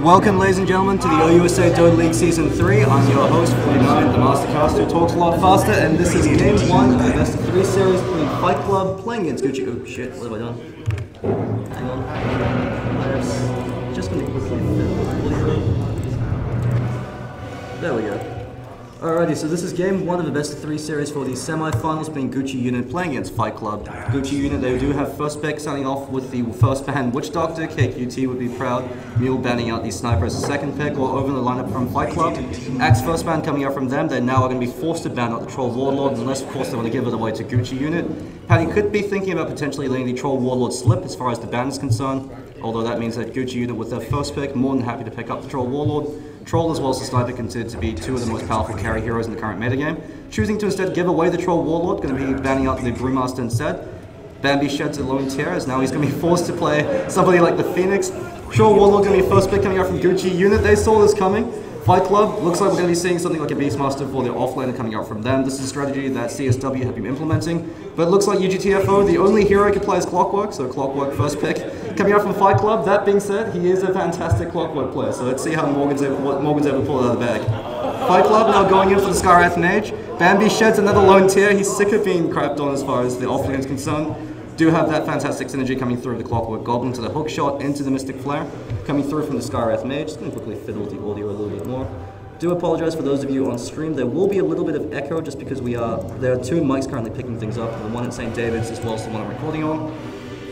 Welcome, ladies and gentlemen, to the OUSA Dota League Season 3. I'm your host, 49, the Mastercast, who talks a lot faster, and this is Game 1 of the Best of 3 series between Fight Club playing against Gucci. Oh shit, what have I done? Hang on. I'm just going to quickly there we go. Alrighty, so this is Game 1 of the Best of 3 series for the semi-finals between Gucci Unit playing against Fight Club. Gucci Unit, they do have first pick, starting off with the first ban Witch Doctor. KQT would be proud. Mule banning out the Sniper as a second pick, or over the lineup from Fight Club. Axe first ban coming out from them. They now are going to be forced to ban out the Troll Warlord, unless of course they want to give it away to Gucci Unit. Paddy could be thinking about potentially letting the Troll Warlord slip as far as the ban is concerned, although that means that Gucci Unit with their first pick, more than happy to pick up the Troll Warlord. Troll as well as the Sniper considered to be two of the most powerful carry heroes in the current metagame. Choosing to instead give away the Troll Warlord, going to be banning out the Brewmaster instead. Bambi sheds a lone tier as now he's going to be forced to play somebody like the Phoenix. Troll Warlord going to be first pick coming out from Gucci Unit. They saw this coming. Fight Club, looks like we're going to be seeing something like a Beastmaster for the offlaner coming out from them. This is a strategy that CSW have been implementing, but it looks like UGTFO, the only hero can play is Clockwork, so Clockwork first pick coming out from Fight Club. That being said, he is a fantastic Clockwork player, so let's see how Morgan's able to pull it out of the bag. Fight Club now going in for the Skywrath Mage. Bambi sheds another lone tier. He's sick of being crapped on as far as the offlane is concerned. Do have that fantastic synergy coming through the Clockwork Goblin to the hook shot into the Mystic Flare. Coming through from the Skywrath Mage. Just going to quickly fiddle with the audio a little bit more. Do apologize for those of you on stream. There will be a little bit of echo just because there are two mics currently picking things up. The one at St. David's as well as the one I'm recording on.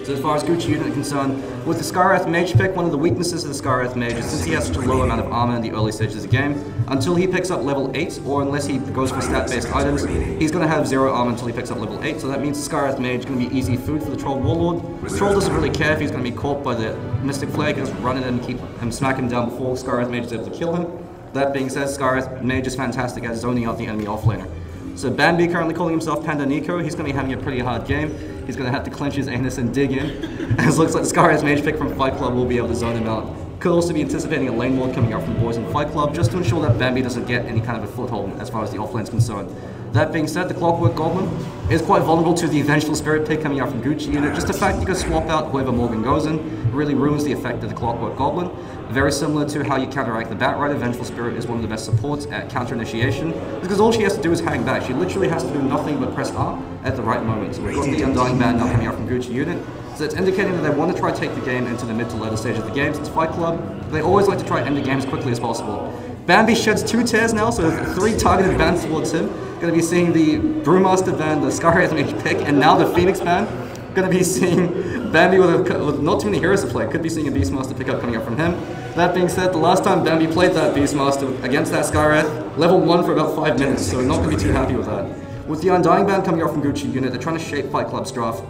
So as far as Gucci Unit is concerned, with the Skywrath Mage pick, one of the weaknesses of the Skywrath Mage is since he has such a low amount of armor in the early stages of the game, until he picks up level 8, or unless he goes for stat-based items, he's going to have 0 armor until he picks up level 8, so that means the Skywrath Mage is going to be easy food for the Troll Warlord. The Troll doesn't really care if he's going to be caught by the Mystic Flare, he can just run in and keep him, smack him down before Skywrath Mage is able to kill him. That being said, Skywrath Mage is fantastic at zoning out the enemy offlaner. So Bambi currently calling himself Panda Nico, he's going to be having a pretty hard game. He's going to have to clench his anus and dig in. As it looks like the Skywrath Mage pick from Fight Club will be able to zone him out. Could also be anticipating a lane ward coming out from boys in Fight Club, just to ensure that Bambi doesn't get any kind of a foothold as far as the offlane is concerned. That being said, the Clockwork Goblin is quite vulnerable to the Vengeful Spirit pick coming out from Gucci Unit. Just the fact you can swap out whoever Morgan goes in really ruins the effect of the Clockwork Goblin. Very similar to how you counteract the Batrider, Vengeful Spirit is one of the best supports at counter initiation, because all she has to do is hang back. She literally has to do nothing but press R at the right moment. So we've got the Undying Band now coming out from Gucci Unit. So it's indicating that they want to try to take the game into the mid to later stage of the game. Since Fight Club, they always like to try and end the game as quickly as possible. Bambi sheds 2 tears now, so 3 targeted bans towards him. Going to be seeing the Brewmaster ban, the Skywrath Mage pick, and now the Phoenix ban. Going to be seeing Bambi with not too many heroes to play. Could be seeing a Beastmaster pick up coming up from him. That being said, the last time Bambi played that Beastmaster against that Skywrath, level 1 for about 5 minutes, so not going to be too happy with that. With the Undying Band coming out from Gucci Unit, they're trying to shape Fight Club's draft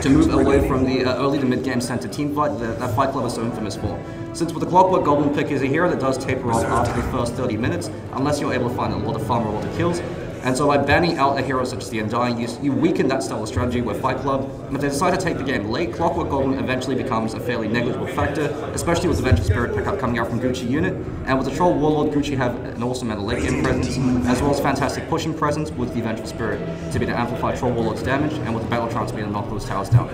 to move away from the early to mid-game centered team fight that Fight Club is so infamous for. Since with the Clockwork Goblin pick is a hero that does taper off after the first 30 minutes, unless you're able to find a lot of farm or a lot of kills. And so by banning out a hero such as the Undying, you weaken that style of strategy where Fight Club, if they decide to take the game late, Clockwork Goblin eventually becomes a fairly negligible factor, especially with the Vengeful Spirit pickup coming out from Gucci Unit. And with the Troll Warlord, Gucci have an awesome amount of late game presence, as well as fantastic pushing presence with the Vengeful Spirit to be able to amplify Troll Warlord's damage, and with the Battle Trance to be able to knock those towers down.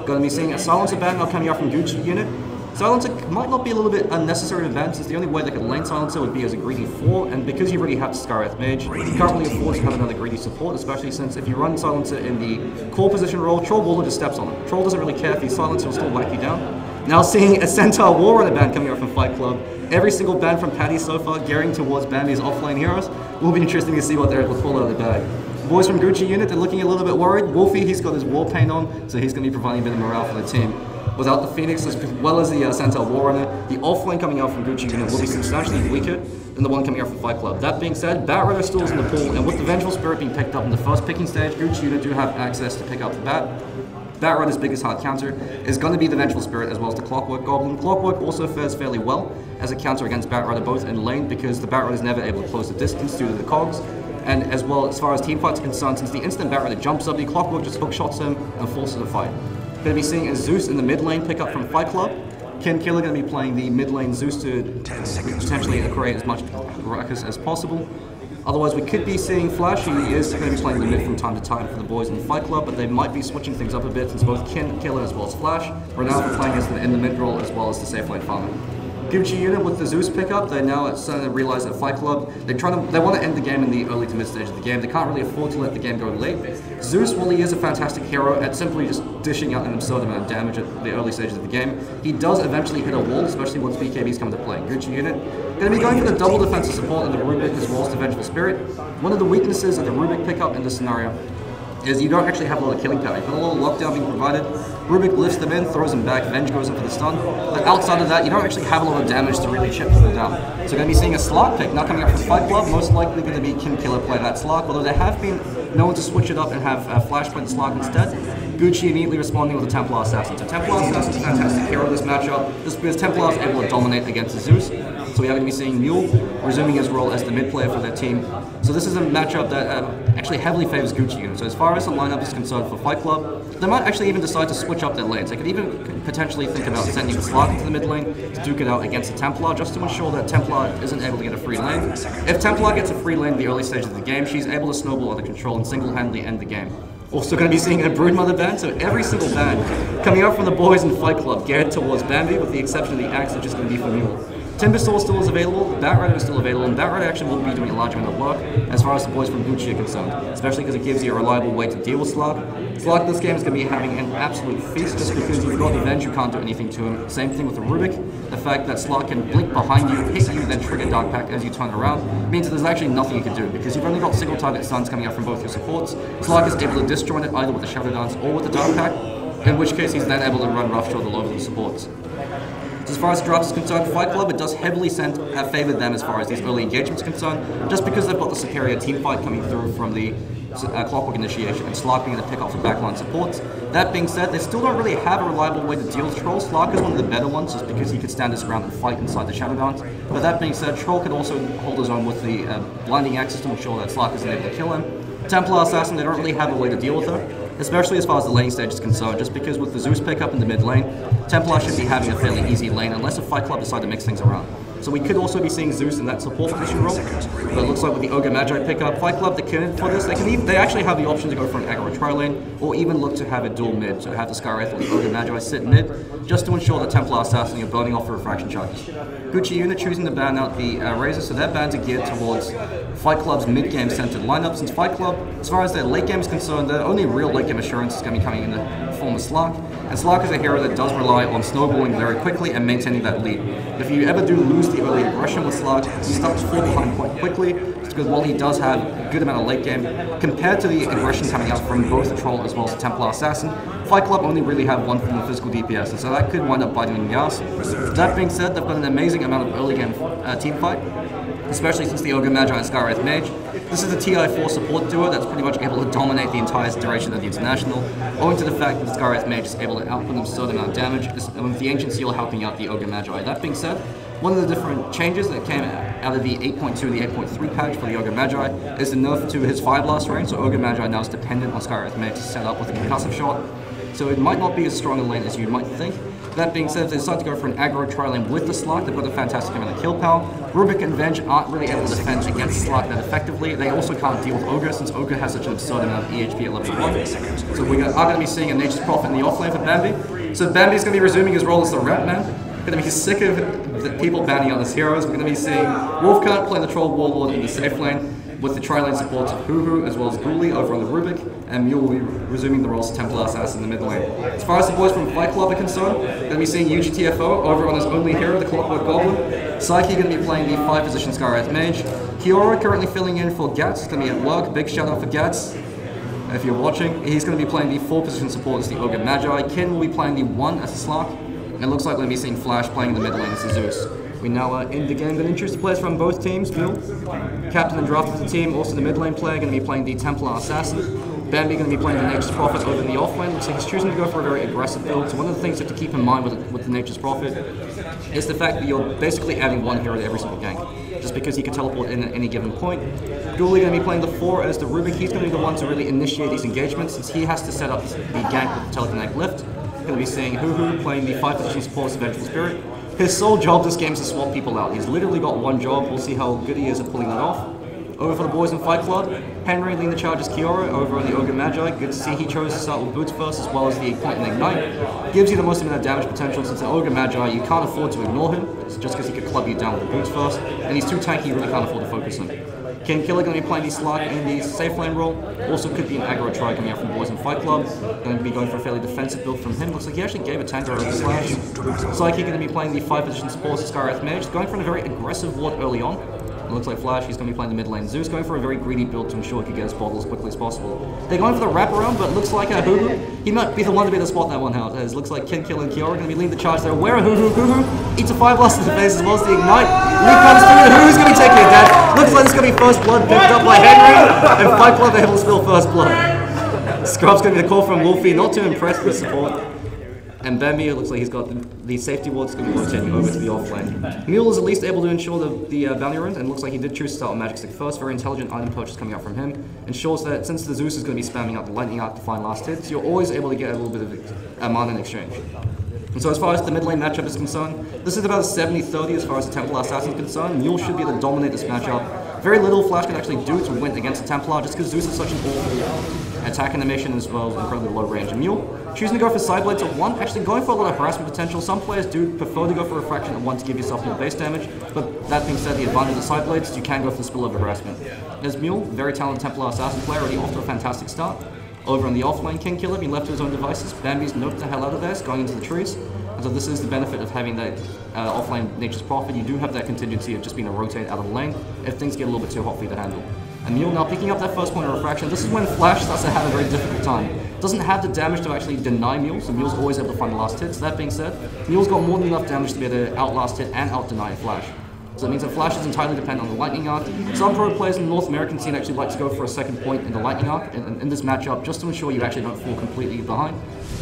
Going to be seeing a Silencer ban now coming out from Gucci Unit. Silencer might not be a little bit unnecessary to ban, since the only way they could lane Silencer would be as a greedy 4, and because you already have the Skywrath Mage, you can't really afford to have another greedy support, especially since if you run Silencer in the core position role, Troll Warlord just steps on him. Troll doesn't really care if he's Silencer, he'll still whack you down. Now seeing a Centaur Warrunner ban coming out from Fight Club, every single ban from Paddy so far gearing towards Bambi's offlane heroes, will be interesting to see what they're able to pull out of the bag. Boys from Gucci Unit, they're looking a little bit worried. Wolfie, he's got his war paint on, so he's going to be providing a bit of morale for the team. Without the Phoenix, as well as the Centaur Warrunner, the offlane coming out from Gucci Unit will be substantially weaker than the one coming out from Fight Club. That being said, Batrider still is in the pool, and with the Vengeful Spirit being picked up in the first picking stage, Gucci Unit do have access to pick up the Batrider's biggest hard counter is going to be the Vengeful Spirit as well as the Clockwork Goblin. Clockwork also fares fairly well as a counter against Batrider both in lane, because the Batrider is never able to close the distance due to the cogs. And as well as far as team fights are concerned, since the instant Batrider jumps up, the Clockwork just hook shots him and forces a fight. Going to be seeing a Zeus in the mid lane pick up from Fight Club. Ken Killer going to be playing the mid lane Zeus to potentially create as much ruckus as possible. Otherwise, we could be seeing Flash. He is going to be playing the mid from time to time for the boys in the Fight Club, but they might be switching things up a bit since both Ken Killer as well as Flash are now playing as in the mid role as well as the safe lane farmer. Going Gucci unit with the Zeus pickup, they're now starting to realize that Fight Club, they want to end the game in the early to mid stage of the game. They can't really afford to let the game go late. Zeus, while he is a fantastic hero at simply just dishing out an absurd amount of damage at the early stages of the game, he does eventually hit a wall, especially once BKBs come to play. Gucci unit going to be going for the double defensive support and the Rubick as well as the Vengeful Spirit. One of the weaknesses of the Rubick pickup in this scenario is you don't actually have a lot of killing power. You've got a lot of lockdown being provided. Rubick lifts them in, throws them back, Venge goes in for the stun. But outside of that, you don't actually have a lot of damage to really chip them down. So going to be seeing a Slark pick now coming up from Fight Club, most likely going to be King Killer play that Slark, although there have been known to switch it up and have Flash play the Slark instead. Gucci immediately responding with a Templar Assassin. So Templar Assassin is a fantastic hero in this matchup, just because Templar is able to dominate against the Zeus. So we are going to be seeing Mule resuming his role as the mid player for their team. So this is a matchup that actually heavily favors Gucci unit. So as far as the lineup is concerned for Fight Club, they might actually even decide to switch up their lanes. They could even potentially think about sending the Slark into the mid lane to duke it out against the Templar, just to ensure that Templar isn't able to get a free lane. If Templar gets a free lane in the early stages of the game, she's able to snowball under control and single-handedly end the game. Also going to be seeing a Broodmother ban, so every single ban coming up from the boys in Fight Club geared towards Bambi, with the exception of the axe, which is going to be for Mule. Timbersaw still is available, the Batrider is still available, and Batrider actually will be doing a large amount of work as far as the boys from Gucci are concerned, especially because it gives you a reliable way to deal with Slark. Slark this game is going to be having an absolute feast just because you've got the Venge, you can't do anything to him. Same thing with the Rubick. The fact that Slark can blink behind you, hit you, then trigger Dark Pact as you turn around means that there's actually nothing you can do because you've only got single target stuns coming out from both your supports. Slark is able to disjoint it either with the Shadow Dance or with the Dark Pact, in which case he's then able to run roughshod all over the supports. As far as the draft is concerned, Fight Club, it does heavily favor them as far as these early engagements are concerned, just because they've got the superior team fight coming through from the Clockwork initiation and Slark being able to pick off the backline supports. That being said, they still don't really have a reliable way to deal with Troll. Slark is one of the better ones just because he could stand his ground and fight inside the Shadow Dance. But that being said, Troll could also hold his own with the blinding axis to ensure that Slark isn't able to kill him. Templar Assassin, they don't really have a way to deal with her, especially as far as the lane stage is concerned, just because with the Zeus pickup in the mid lane, Templar should be having a fairly easy lane unless a Fight Club decide to mix things around. So we could also be seeing Zeus in that support position role, but it looks like with the Ogre Magi pickup, Fight Club, for this, they actually have the option to go for an aggro tri-lane, or even look to have a dual mid, so have the Skywrath or the Ogre Magi sit mid, just to ensure that Templar Assassin are burning off the refraction charges. Gucci unit choosing to ban out the Razor, so their bans are geared towards Fight Club's mid-game centered lineup, since Fight Club, as far as their late game is concerned, their only real late game assurance is going to be coming in the form of Slark, and Slark is a hero that does rely on snowballing very quickly and maintaining that lead. If you ever do lose the early aggression with Slark, he starts to fall behind quite quickly, because while he does have a good amount of late game, compared to the aggression coming out from both the Troll as well as the Templar Assassin, Fight Club only really have one form of physical DPS, and so that could wind up biting in the ass. That being said, they've got an amazing amount of early game team fight, especially since the Ogre Magi and Skywrath Mage. This is a TI4 support duo that's pretty much able to dominate the entire duration of the International, owing to the fact that the Skywrath Mage is able to output an absurd amount of damage, with the Ancient Seal helping out the Ogre Magi. That being said, one of the different changes that came out of the 8.2 and the 8.3 patch for the Ogre Magi is the nerf to his Fire Blast range, so Ogre Magi now is dependent on Skywrath Mage to set up with a concussive shot, so it might not be as strong a lane as you might think. That being said, if they decide to go for an aggro tri-lane with the Slark, they've got a fantastic amount of kill power. Rubick and Venge aren't really able to defend against Slark that effectively. They also can't deal with Ogre, since Ogre has such an absurd amount of EHP at level 1. So we are going to be seeing a Nature's Prophet in the offlane for Bambi. So Bambi's going to be resuming his role as the Rat Man. Going to be sick of the people banning on his heroes. We're going to be seeing Wolfcart playing the Troll Warlord in the safe lane, with the tri-lane supports of Hoo as well as Ghoulie over on the Rubick, and Mule will be resuming the roles of Templar Assassin in the mid lane. As far as the boys from Fight Club are concerned, we're going to be seeing UGTFO over on his only hero, the Clockwork Goblin. Psyche going to be playing the 5-position Skywrath Mage. Kiora currently filling in for Gats, he's going to be at work. Big shout out for Gats if you're watching. He's going to be playing the 4-position support as the Ogre Magi. Kin will be playing the 1 as a Slark, and it looks like we're going to be seeing Flash playing in the mid lane as a Zeus. We now are in the game. Going to introduce the players from both teams. Mule, captain and draft of the team, also the mid lane player, going to be playing the Templar Assassin. Bambi going to be playing the Nature's Prophet over in the offlane. Looks like he's choosing to go for a very aggressive build. So one of the things you have to keep in mind with the Nature's Prophet is the fact that you're basically adding one hero to every single gank, just because he can teleport in at any given point. Ghoulie going to be playing the 4 as the Rubick. He's going to be the one to really initiate these engagements, since he has to set up the gank with the telekinetic lift. Going to be seeing Hoo playing the 5-position support as Vengeful Spirit. His sole job this game is to swap people out. He's literally got one job. We'll see how good he is at pulling that off. Over for the boys in Fight Club, Henry leading the charge as Kiora. Over on the Ogre Magi, good to see he chose to start with boots first as well as the point and ignite. Gives you the most amount of damage potential since the Ogre Magi, you can't afford to ignore him, just because he could club you down with the boots first. And he's too tanky, you really can't afford to focus him. King Killer going to be playing the Slark in the safe lane role. Also could be an aggro try coming out from Boys in Fight Club. Going to be going for a fairly defensive build from him. Looks like he actually gave a tank over the slash. Psyche going to be playing the 5 position support Skywrath Mage. Going for a very aggressive ward early on. It looks like Flash, he's going to be playing the mid lane. Zeus going for a very greedy build to ensure he can get his bottle as quickly as possible. They're going for the wraparound, but it looks like Hoo-Hoo, he might be the one to be able to spot that one out. As it looks like King Killer and Kiora are going to be leading the charge there. Where Hoo-Hoo eats a 5 blast to the face as well as the ignite. Lee comes through, Hoo-Hoo's going to be taking a death. Looks like it's going to be first blood picked up by Henry, and Fight Club able to spill first blood. Scrub's going to be the call from Wolfie, not too impressed with support. And Bambi, it looks like he's got the safety wards going to be rotating over to the offlane. Mule is at least able to ensure the bounty runes, and it looks like he did choose to start with Magic Stick first. Very intelligent item purchase coming out from him. Ensures that since the Zeus is going to be spamming out the Lightning Arc to find last hits, you're always able to get a little bit of mana in exchange. And so as far as the mid lane matchup is concerned, this is about a 70-30 as far as the Templar Assassin is concerned. Mule should be able to dominate this matchup. Very little Flash can actually do to win against the Templar, just because Zeus is such an awful attack animation as well as incredibly low range. And Mule choosing to go for Sideblades at 1, actually going for a lot of harassment potential. Some players do prefer to go for Refraction at 1 to give yourself more base damage, but that being said, the advantage of Sideblades is you can go for the spillover harassment. As Mule, very talented Templar Assassin player, already off to a fantastic start. Over on the offlane, King Killer being left to his own devices. Bambi's noped the hell out of this, going into the trees. And so this is the benefit of having that offlane Nature's Prophet. You do have that contingency of just being able to rotate out of the lane if things get a little bit too hot for you to handle. And Mule now picking up that first point of refraction. This is when Flash starts to have a very difficult time. Doesn't have the damage to actually deny Mule, so Mule's always able to find the last hits. That being said, Mule's got more than enough damage to be able to outlast hit and out-deny Flash. So it means that Flash is entirely dependent on the Lightning Arc. Some pro players in the North American scene actually like to go for a second point in the Lightning Arc in this matchup just to ensure you actually don't fall completely behind.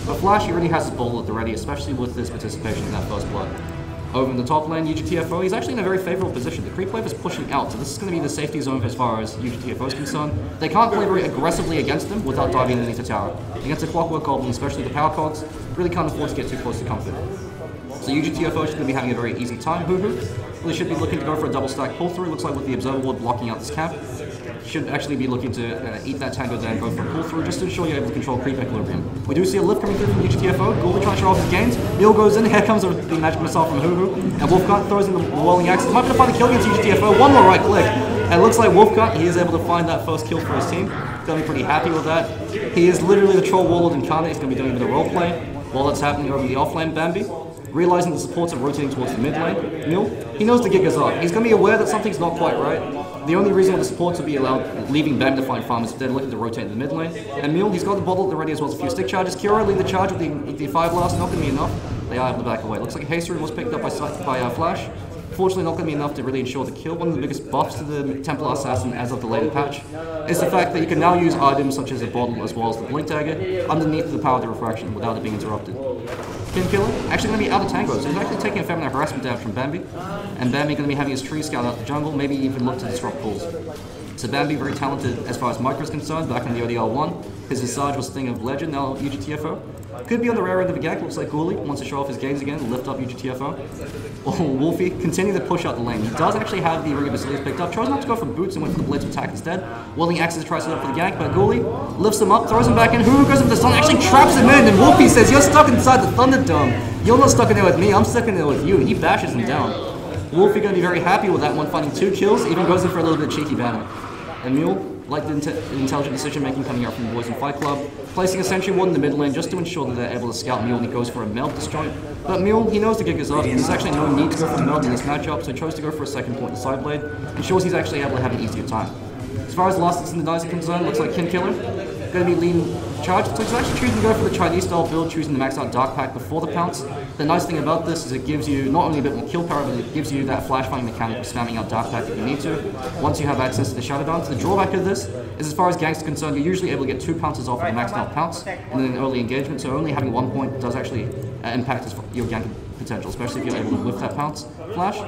But Flash, he really has his ball at the ready, especially with this participation in that first blood. Over in the top lane, UGTFO, he's actually in a very favorable position. The creep wave is pushing out, so this is going to be the safety zone as far as UGTFO is concerned. They can't play very aggressively against them without diving underneath the tower. Against a Clockwork Goblin, especially the power cogs, really can't afford to get too close to comfort. So UGTFO is going to be having a very easy time. Hoo-Hoo really should be looking to go for a double stack pull through. Looks like with the Observer Ward blocking out this camp, should actually be looking to eat that tango there and go for a pull through just to ensure you're able to control creep equilibrium. We do see a lift coming through from UGTFO. Ghoul trying to show off his gains. Mule goes in. Here comes the magic missile from Hoo-Hoo. And Wolfcut throws in the whirling axe. Might be able to find the kill against UGTFO. One more right click. And it looks like Wolfcut, he is able to find that first kill for his team. Going to be pretty happy with that. He is literally the Troll Warlord incarnate. He's going to be doing a bit of roleplay while that's happening over the offlane Bambi. Realizing the supports are rotating towards the mid lane, Mule, he knows the gig is up. He's going to be aware that something's not quite right. The only reason why the supports will be allowed leaving Bam to find farm is if they're looking to rotate in the mid lane. And Mule, he's got the bottle already as well as a few stick charges. Kiora lead the charge with the 5 blast, not going to be enough. They are able to back away. Looks like a haste rune was picked up by Flash. Fortunately, not going to be enough to really ensure the kill. One of the biggest buffs to the Templar Assassin as of the later patch is the fact that you can now use items such as a bottle as well as the blink dagger underneath the power of the refraction without it being interrupted. King Killer actually going to be out of tango, so he's actually taking a fair amount of harassment damage from Bambi. And Bambi going to be having his tree scout out the jungle, maybe even look to disrupt pools. So Bambi very talented as far as micro is concerned, back in the ODL1. His Visage was Thing of Legend, now UGTFO. Could be on the rare end of the gank, looks like Ghoulie wants to show off his gains again, lift up UGTFO. Oh, Wolfie, continue to push out the lane. He does actually have the Ring of Basilius picked up, chose not to go for boots and went for the Blades of Attack instead. Whirling Axes tries it up for the gank, but Ghoulie lifts him up, throws him back in. Who goes up the sun, actually traps him in, and Wolfie says, "You're stuck inside the Thunderdome. You're not stuck in there with me, I'm stuck in there with you," and he bashes him down. Wolfie going to be very happy with that one, finding 2 kills, even goes in for a little bit of cheeky banner. And Mule, like the intelligent decision-making coming out from the Boys in Fight Club, placing a Sentry Ward in the mid lane just to ensure that they're able to scout Mule, and he goes for a meld disjoint. But Mule, he knows the gig is up. There's actually no need to go for a meld in this matchup, so he chose to go for a second point in Sideblade. Ensures he's actually able to have an easier time. As far as the last hits in the dice are concerned, looks like King Killer going to be leading charge. So he's actually choosing to go for the Chinese style build, choosing to max out Dark Pack before the pounce. The nice thing about this is it gives you not only a bit more kill power, but it gives you that flash fighting mechanic of spamming out Dark Pack if you need to, once you have access to the Shadow Dance. The drawback of this is as far as ganks are concerned, you're usually able to get 2 pounces off of the maxed out pounce in an early engagement, so only having 1 point does actually impact your gank potential, especially if you're able to whip that pounce. Flash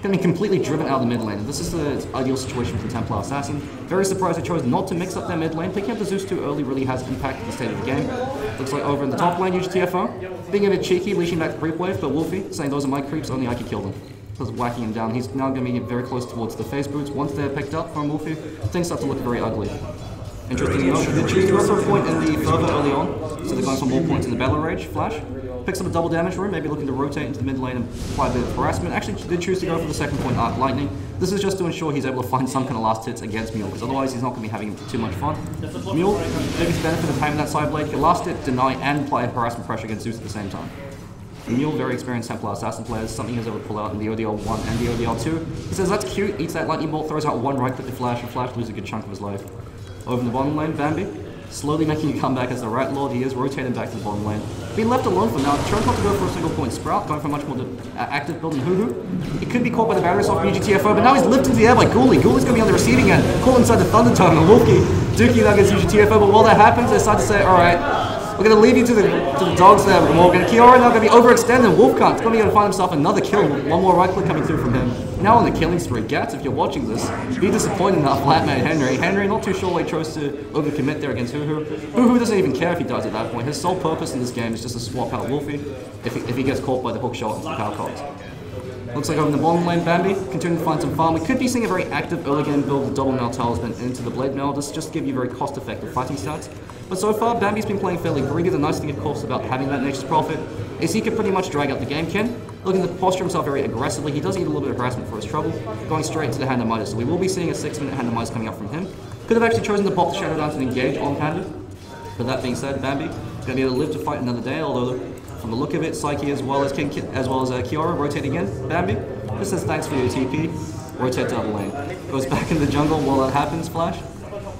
going to be completely driven out of the mid lane. This is the ideal situation for the Templar Assassin. Very surprised they chose not to mix up their mid lane. Picking up the Zeus too early really has impacted the state of the game. Looks like over in the top lane, UGTFO being a bit cheeky, leashing back the creep wave, but Wolfie saying those are my creeps, only I can kill them. because of whacking him down. He's now going to be very close towards the face boots. Once they're picked up from Wolfie, things start to look very ugly. Interesting enough, he did choose to go for a point in the fervor early on, so they're going for more points in the battle rage. Flash picks up a double damage room, maybe looking to rotate into the mid lane and apply a bit of harassment. Actually, he did choose to go for the second point arc lightning. This is just to ensure he's able to find some kind of last hits against Mule, because otherwise he's not going to be having too much fun. Mule, biggest benefit of having that side blade, he can last hit, deny, and apply harassment pressure against Zeus at the same time. Mule, very experienced Templar assassin players, something he was able to pull out in the ODL 1 and the ODL 2. He says that's cute, eats that lightning bolt, throws out one right click to Flash, and Flash loses a good chunk of his life. Over in the bottom lane, Bambi, slowly making a comeback as the Rat Lord. He is rotating back to the bottom lane. Being left alone for now, trying not to go for a single point Sprout, going for a much more active build than Hoo-Hoo. He could be caught by the barriers off UGTFO, but now he's lifted into the air by Ghoulie. Ghoulie's going to be on the receiving end, caught inside the Thunder Tongue, and Wolfie duking out against UGTFO, but while that happens, they decide to say, alright, we're going to leave you to the dogs there, Morgan. Kiora now going to be overextended. Wolfcunt is going to be able to find himself another kill. One more right click coming through from him. Now on the killing spree. Gats, if you're watching this, be disappointed in that flatmate Henry. Henry, not too sure why he chose to overcommit there against Hoo-Hoo. Hoo-Hoo doesn't even care if he dies at that point. His sole purpose in this game is just to swap out Wolfie if he gets caught by the hook shot into the power cards. Looks like over in the bottom lane, Bambi, continuing to find some farm. We could be seeing a very active early game build with double mail talisman into the blade mail. This just to give you very cost-effective fighting stats. But so far, Bambi's been playing fairly greedy. The nice thing, of course, about having that Nature's Prophet is he can pretty much drag out the game. Ken, looking to posture himself very aggressively. He does need a little bit of harassment for his trouble, going straight into the Hand of Midas. So we will be seeing a 6-minute Hand of Midas coming up from him. Could have actually chosen to pop the Shadow Dance and engage on Panda. But that being said, Bambi is going to be able to live to fight another day, although from the look of it, Psyche as well as Kiora rotate again. Bambi just says thanks for your TP, rotate to other lane. Goes back in the jungle while that happens, Flash.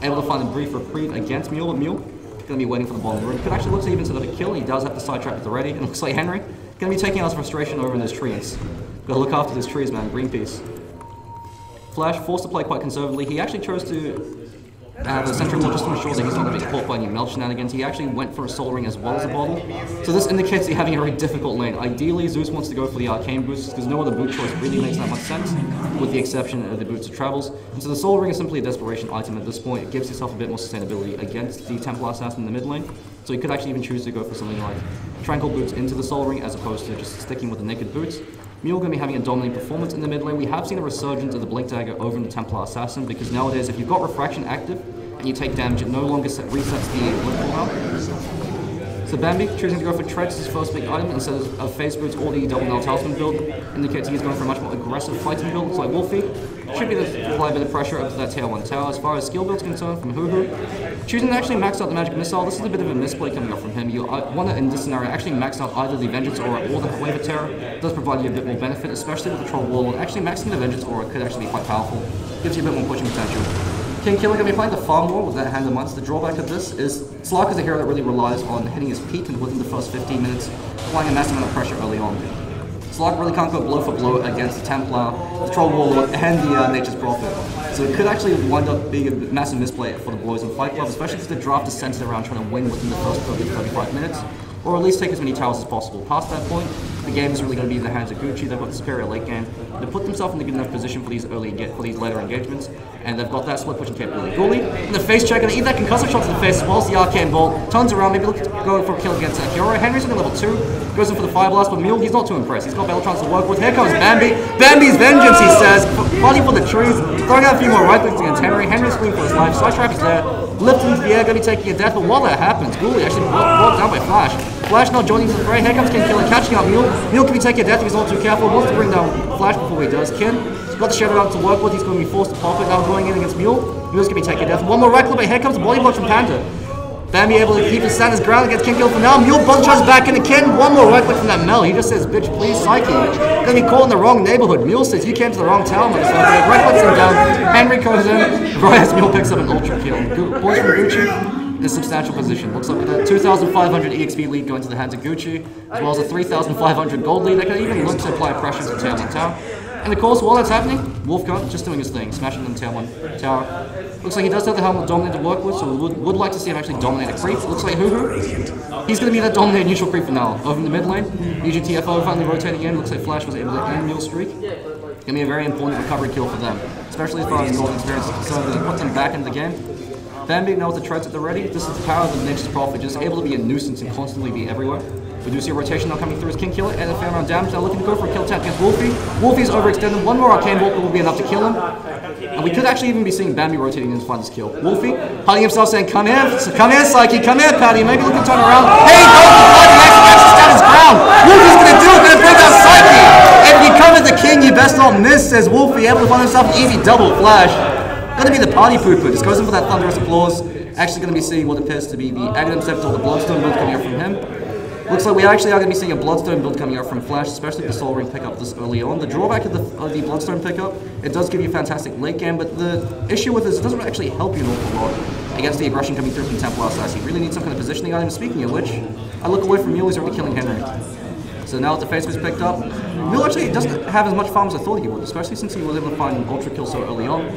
Able to find a brief reprieve against Mule, but Mule going to be waiting for the bottom room. Could actually look to even set up a kill. He does have the sidetrack at the ready. And it looks like Henry going to be taking out his frustration over in those trees. Got to look after these trees, man. Greenpeace. Flash forced to play quite conservatively. He actually chose to have a sentry wall just to ensure that he's not going to be caught by any melt shenanigans. He actually went for a soul ring as well as a bottle. So this indicates he's having a very difficult lane. Ideally, Zeus wants to go for the arcane boots because no other boot choice really makes that much sense, with the exception of the boots of travels. And so the soul ring is simply a desperation item at this point. It gives yourself a bit more sustainability against the Templar assassin in the mid lane. So you could actually even choose to go for something like tranquil boots into the soul ring as opposed to just sticking with the naked boots. Mule going to be having a dominating performance in the mid lane. We have seen a resurgence of the Blink Dagger over in the Templar Assassin because nowadays if you've got Refraction active and you take damage, it no longer resets the Blink cooldown. So Bambi choosing to go for Treads as his first big item instead of Phase Boots or the Double Nail Talisman build indicates he's going for a much more aggressive fighting build. Looks like Wolfie should be able to apply a bit of pressure up to that tier 1 tower. As far as skill build's concerned from Hoo-Hoo, choosing to actually max out the Magic Missile, this is a bit of a misplay coming up from him. You want to, in this scenario, actually max out either the Vengeance Aura or the Wave of Terror. It does provide you a bit more benefit, especially with the Troll Warlord. Actually maxing the Vengeance Aura could actually be quite powerful. Gives you a bit more pushing potential. King Killer going to be playing the farm war with that Hand of Midas. The drawback of this is Slark is a hero that really relies on hitting his peak and within the first 15 minutes, applying a massive amount of pressure early on. Slark really can't go blow for blow against the Templar, the Troll Warlord, and the Nature's Prophet. So it could actually wind up being a massive misplay for the boys in Fight Club, especially if the draft is centered around trying to win within the first 30 to 35 minutes, or at least take as many towers as possible. Past that point, the game is really going to be in the hands of Gucci. They've got the superior late game. They put themselves in a good enough position for these later engagements, and they've got that split pushing capability. Ghoulie in the face check, and eat that concussive shot to the face as well as the arcane bolt. Turns around, maybe looking to go for a kill against Kiora. Henry's on level 2, goes in for the fire blast, but Mule, he's not too impressed. He's got Bellatrons to work with. Here comes Bambi. Bambi's vengeance, he says. Fighting for the trees, throwing out a few more right clicks against Henry. Henry's fleeing for his life. Sidetrack is there. Lifted into the air, going to be taking a death, but while that happens, Ghoulie actually brought down by Flash. Flash now joining the fray. Here comes King Killer, catching up Mule. Mule can be taking a death if he's not too careful. Wants to bring down Flash before he does. Kin, he's got the Shadow Dance to work with. He's going to be forced to pop it. Now going in against Mule. Mule's going to be taking a death. One more right clip, but here comes the body block from Panda. Bambi able to keep his stand his ground against King Killer for now. Mule buzz charges back into Kin. One more right click from that Mel. He just says, bitch, please, Psyche. Gonna be caught in the wrong neighborhood. Mule says, you came to the wrong town, motherfucker. Right clicks him down. Henry goes in. Right as Mule picks up an ultra kill. Boys from Gucci in a substantial position. Looks like with a 2,500 EXP lead going to the hands of Gucci, as well as a 3,500 gold lead. They can even look to apply pressure to Tail 1 Tower. And of course, while that's happening, Wolfcunt just doing his thing, smashing them Tail 1 Tower. Looks like he does have the Helmet Dominate to work with, so we would like to see him actually dominate a creep. Looks like Hoo-Hoo, he's going to be that dominated neutral creep for now. Over in the mid lane, UGTFO finally rotating in. Looks like Flash was able to end Mule streak. Going to be a very important recovery kill for them, especially as far as gold experience is concerned. Going to put them back into the game. Bambi now with the treads at the ready. This is the power of the Nature's Prophet, just able to be a nuisance and constantly be everywhere. We do see a rotation now coming through as King Killer and a fair amount of damage. Now looking to go for a kill tap against Wolfie. Wolfie's overextended. One more Arcane Walker will be enough to kill him. And we could actually even be seeing Bambi rotating in to find this kill. Wolfie hiding himself saying, come here, Psyche, come here, Patty. Maybe look to turn around. Hey, he actually stands his ground. Wolfie's going to do it, going to bring down Psyche. If you come at the king, you best not miss, says Wolfie, able to find himself an easy double flash. Going to be the party pooper. Just goes in for that thunderous applause. Actually going to be seeing what appears to be the Aghanim Scepter or the Bloodstone build coming up from him. Looks like we actually are going to be seeing a Bloodstone build coming out from Flash, especially the Soul Ring pickup this early on. The drawback of the Bloodstone pickup, it does give you a fantastic late game, but the issue with this, it doesn't actually help you an awful lot against the aggression coming through from Templar Assassin. You really need some kind of positioning item. Speaking of which, I look away from Mule, he's already killing Henry. So now with the face was picked up, Mule actually doesn't have as much farm as I thought he would, especially since he was able to find an Ultra Kill so early on.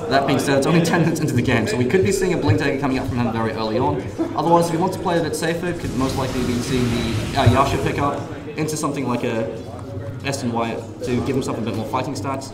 That being said, it's only 10 minutes into the game, so we could be seeing a Blink Dagger coming up from him very early on. Otherwise, if he wants to play a bit safer, could most likely be seeing the Yasha pick up into something like a S and Y to give himself a bit more fighting stats.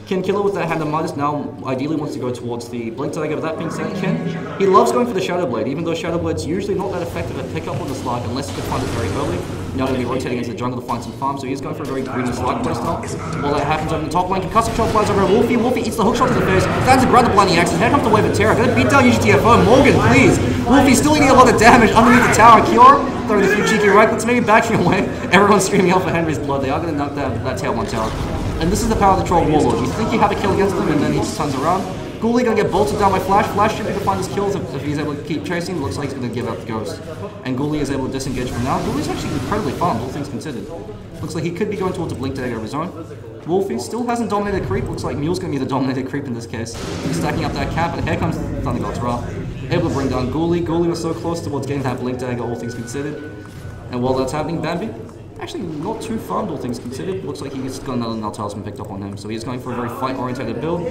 Kin Killer with that Hand of Midas now ideally wants to go towards the Blink Dagger. With that being said, Kin, he loves going for the Shadow Blade, even though Shadow Blade's usually not that effective at pickup on the Slark unless you can find it very early. Now going to be rotating into the jungle to find some farm, so he's going for a very greedy Slark playstyle. While that happens over the top lane, concussive shot flies over Wolfie. Wolfie eats the hook shot to the face, stands to grab the blinding axe, and here comes the wave of terror. Going to beat down UGTFO. Morgan, please. Wolfie's still eating a lot of damage underneath the tower. Kiora throwing a few cheeky right-clicks, maybe backing away. Everyone's screaming out for Henry's blood. They are going to knock that tail one tower. And this is the power of the Troll Warlord. You think you have a kill against them, and then he just turns around. Ghoulie gonna get bolted down by Flash. Flash should be able to find his kills if he's able to keep chasing. Looks like he's gonna give up the ghost. And Ghoulie is able to disengage from now. Ghoulie's actually incredibly farmed, all things considered. Looks like he could be going towards a Blink Dagger of his own. Wolfie still hasn't dominated creep. Looks like Mule's gonna be the dominated creep in this case. He's stacking up that cap, and here comes Thunder God's Wrath. Able to bring down Ghoulie. Ghoulie was so close towards getting that Blink Dagger, all things considered. And while that's happening, Bambi, actually not too farmed, all things considered. Looks like he's got another talisman picked up on him, so he's going for a very fight-oriented build.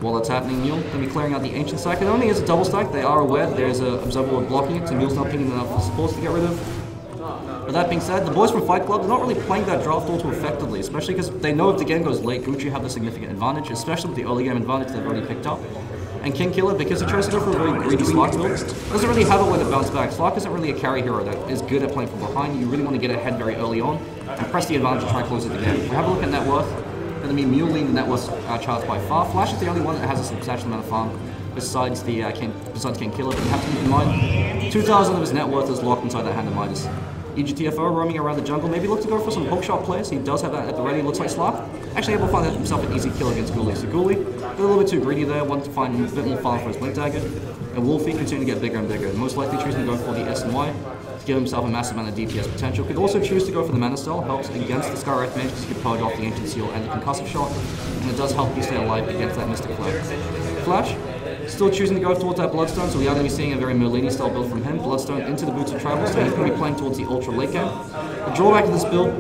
While that's happening, Mule going to be clearing out the Ancient Stack. It only is a double stack. They are aware there's an Observer Ward blocking it, so Mule's not picking enough supports to get rid of. But that being said, the boys from Fight Club, they're not really playing that draft all too effectively, especially because they know if the game goes late, Gucci have the significant advantage, especially with the early game advantage they've already picked up. And King Killer, because he tries to go for a very greedy Slark build, doesn't really have a way to bounce back. Slark isn't really a carry hero that is good at playing from behind. You really want to get ahead very early on and press the advantage and try to close it again. If we have a look at net worth, going to be Mule leading the net worth charts by far. Flash is the only one that has a substantial amount of farm besides King Killer, but you have to keep in mind 2,000 of his net worth is locked inside that Hand of Midas. UGTFO roaming around the jungle, maybe look to go for some hookshot plays. He does have that at the ready, looks like Slark. Actually able to find himself an easy kill against Ghoulie. So Ghoulie, got a little bit too greedy there, wanted to find a bit more farm for his Blink Dagger. And Wolfie continuing to get bigger and bigger, most likely choosing to go for the S and Y to give himself a massive amount of DPS potential. Could also choose to go for the Mana Style, helps against the Skywrath Mage because you can purge off the Ancient Seal and the Concussive Shot, and it does help you stay alive against that Mystic Flare. Flash, still choosing to go towards that Bloodstone, so we are going to be seeing a very Merlini style build from him. Bloodstone into the Boots of Travel, so he's going to be playing towards the Ultra late game. The drawback of this build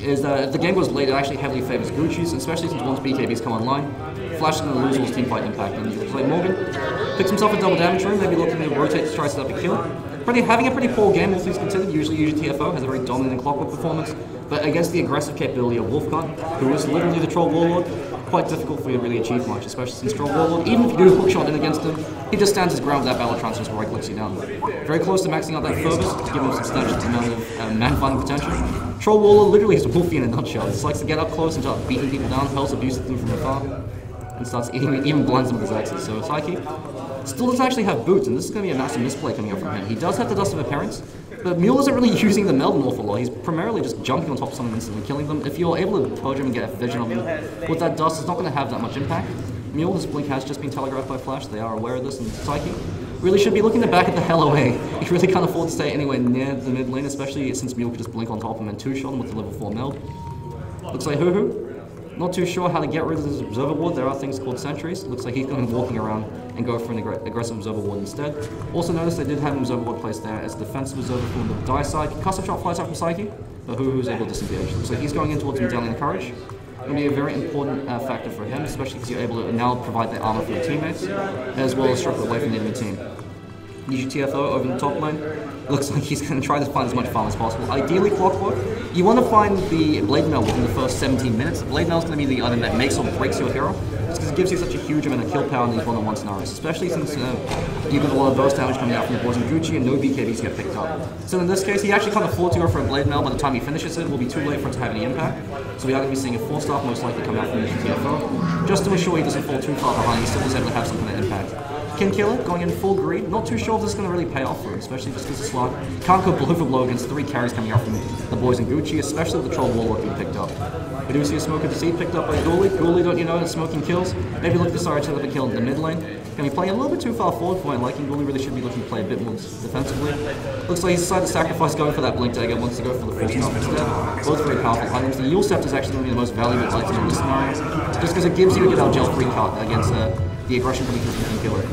is that if the game goes late, it actually heavily favors Gucci's, especially since once BKBs come online, Flash is going to lose all his team fight impact. And you play Morgan, picks himself a double damage room, maybe looking to rotate to try to set up a kill. Having a pretty poor game, all things considered. Usually UGTFO has a very dominant Clockwork performance, but against the aggressive capability of Wolfgun, who is literally the Troll Warlord, quite difficult for you to really achieve much, especially since Troll Warlord, even if you do hookshot in against him, he just stands his ground with that Battle Transfer and right clicks you down. Very close to maxing out that Phobos to give him substantial amount of man-finding potential. Troll Warlord literally is a Wolfie in a nutshell. He just likes to get up close and start beating people down, Hell's abuses them from afar, and starts even blinds them with his axes. So Psyche still doesn't actually have boots, and this is going to be a massive misplay coming up from him. He does have the Dust of Appearance, but Mule isn't really using the meld an awful lot. He's primarily just jumping on top of someone and instantly killing them. If you're able to purge him and get a vision of him with that dust, it's not going to have that much impact. Mule, his blink has just been telegraphed by Flash. They are aware of this, and Psyche really should be looking to back it the hell away. He really can't afford to stay anywhere near the mid lane, especially since Mule could just blink on top of him and two-shot him with the level 4 meld. Looks like Hoo-Hoo, not too sure how to get rid of this Observer Ward. There are things called sentries. Looks like he's going to be walking around and go for an aggressive Observer Ward instead. Also notice they did have an Observer Ward placed there as a defensive Observer from the die side. Concussive Shot flies out from Psyche, but Hoo-Hoo's able to disengage. Looks like he's going in towards Medallion of Courage. Going to be a very important factor for him, especially because you're able to now provide the armor for your teammates, as well as strip it away from the enemy team. UGTFO over in the top lane. Looks like he's going to try to find as much farm as possible. Ideally, Clockwork, you want to find the Blade Mail within the first 17 minutes. The Blade Mail is going to be the item that makes or breaks your hero. Because because it gives you such a huge amount of kill power in these one-on-one scenarios, especially since you get a lot of burst damage coming out from your boys in Gucci and no BKBs get picked up. So in this case, he actually can't afford to go for a Blade Mail. By the time he finishes it will be too late for it to have any impact. So we are going to be seeing a 4-star most likely come out from the TFO, just to ensure he doesn't fall too far behind, he still is able to have some kind of impact. Kin Killer going in full greed, not too sure if this is going to really pay off for him, especially just because the Slark can't go blow for blow against 3 carries coming out from the boys in Gucci, especially with the Troll Warlord being picked up. We do see a Smoke of Deceit picked up by Ghoulie. Ghoulie, don't you know that smoking kills? Maybe look to start each other to kill in the mid lane. Going to be playing a little bit too far forward for my liking. Ghoulie really should be looking to play a bit more defensively. Looks like he's decided to sacrifice going for that Blink Dagger, wants to go for the full stop instead. Both very powerful items. The Yule Scepter is actually going to be the most valuable item in this scenario, just because it gives you a good gel free card against the aggression coming through from Kin Killer.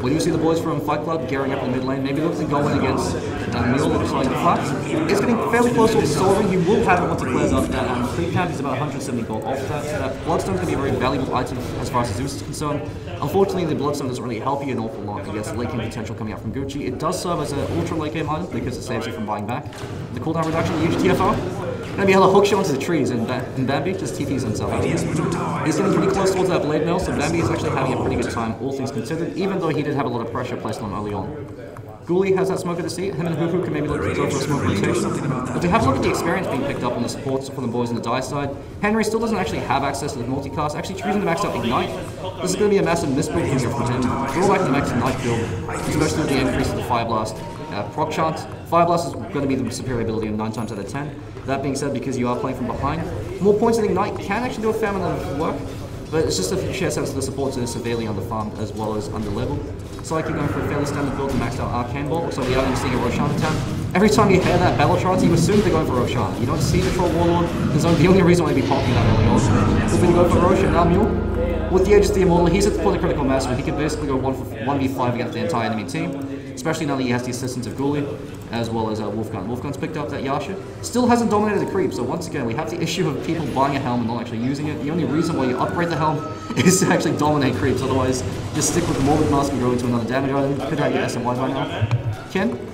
We do see the boys from Fight Club gearing up in the mid lane, maybe looking to go in against Mule, looks like Flax. It's getting fairly close to solving. He will have it once it clears up that creep camp is about 170 gold off that, so that Bloodstone is going to be a very valuable item as far as Zeus is concerned. Unfortunately, the Bloodstone doesn't really help you an awful lot against late game potential coming out from Gucci. It does serve as an ultra late game item because it saves you from buying back. The cooldown reduction, the huge TFO. Gonna be able to hook shot onto the trees, and Bambi just TPs himself. He's getting pretty close towards that Blade Mill, so Bambi is actually having a pretty good time, all things considered, even though he did have a lot of pressure placed on him early on. Ghoulie has that Smoke of Deceit. Him and Hoo can maybe look to go for a smoke rotation. But to have a look at the experience being picked up on the supports from the boys on the die side, Henry still doesn't actually have access to the multicast, actually choosing to max out Ignite. This is going to be a massive misbuild here from him. Drawback to the max Ignite build, especially with the increase of the Fire Blast proc chance. Fire Blast is going to be the superior ability in 9 times out of 10. That being said, because you are playing from behind, more points than Ignite can actually do a fair amount of work, but it's just a sheer sense of the supports are severely underfarmed as well as underleveled. So I keep going for a fairly standard build to max out Arcane Ball, so we are going to see a Roshan attack. Every time you hear that Battletrons, you assume they're going for Roshan. You don't see the Troll Warlord, there's the only reason why they'd be popping that early on. So we go for Roshan, now Mule. With the Aegis the Immortal, he's at the point of critical mass where he can basically go 1v5 against the entire enemy team, especially now that he has the assistance of Ghoulie, as well as Wolfgun. Wolfgun's picked up that Yasha. Still hasn't dominated the creep, so once again, we have the issue of people buying a helm and not actually using it. The only reason why you upgrade the helm is to actually dominate creeps, otherwise just stick with the Morbid Mask and go into another damage item. Could have your SMY by now. Ken?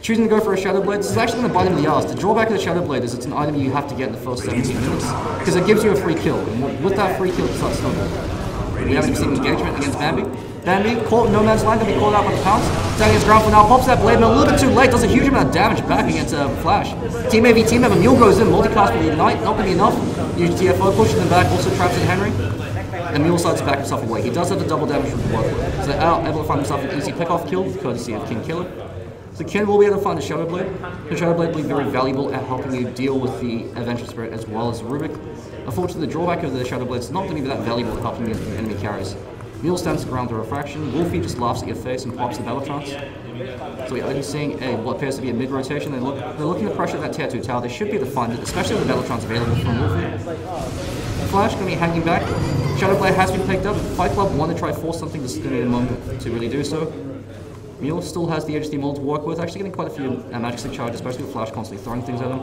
Choosing to go for a Shadow Blade, this is actually going to bite him in the ass. The drawback of the Shadow Blade is it's an item you have to get in the first 17 minutes, because it gives you a free kill, and with that free kill, it starts snowballing. We haven't seen engagement against Bambi. Bambi, caught no man's land, gonna be called out by the pounce. Standing his ground for now, pops that blade, but a little bit too late, does a huge amount of damage back against Flash. Team AV, team member, Mule goes in, multicast with the Ignite, not gonna be enough. Huge TFO, pushes them back, also traps in Henry. And Mule decides to back himself away. He does have the double damage from the Warlord, so able to find himself an easy pick-off kill, courtesy of King Killer. So Ken will be able to find the Shadow Blade. The Shadow Blade will be very valuable at helping you deal with the Adventure Spirit as well as Rubick. Unfortunately, the drawback of the Shadow Blade is not going to be that valuable at helping against the enemy carries. Mule stands ground to refraction, Wolfie just laughs at your face and pops the Battletrons. So we are seeing what appears to be a mid-rotation. They're looking to pressure that tier 2 tower. They should be able to find it, especially with the Battletrons available from Wolfie. Flash going to be hanging back. Shadow Blade has been picked up. Fight Club want to try force something, this is going to be a moment to really do so. Mule still has the HSD mold to work with, actually getting quite a few magic stick charges, especially with Flash constantly throwing things at him.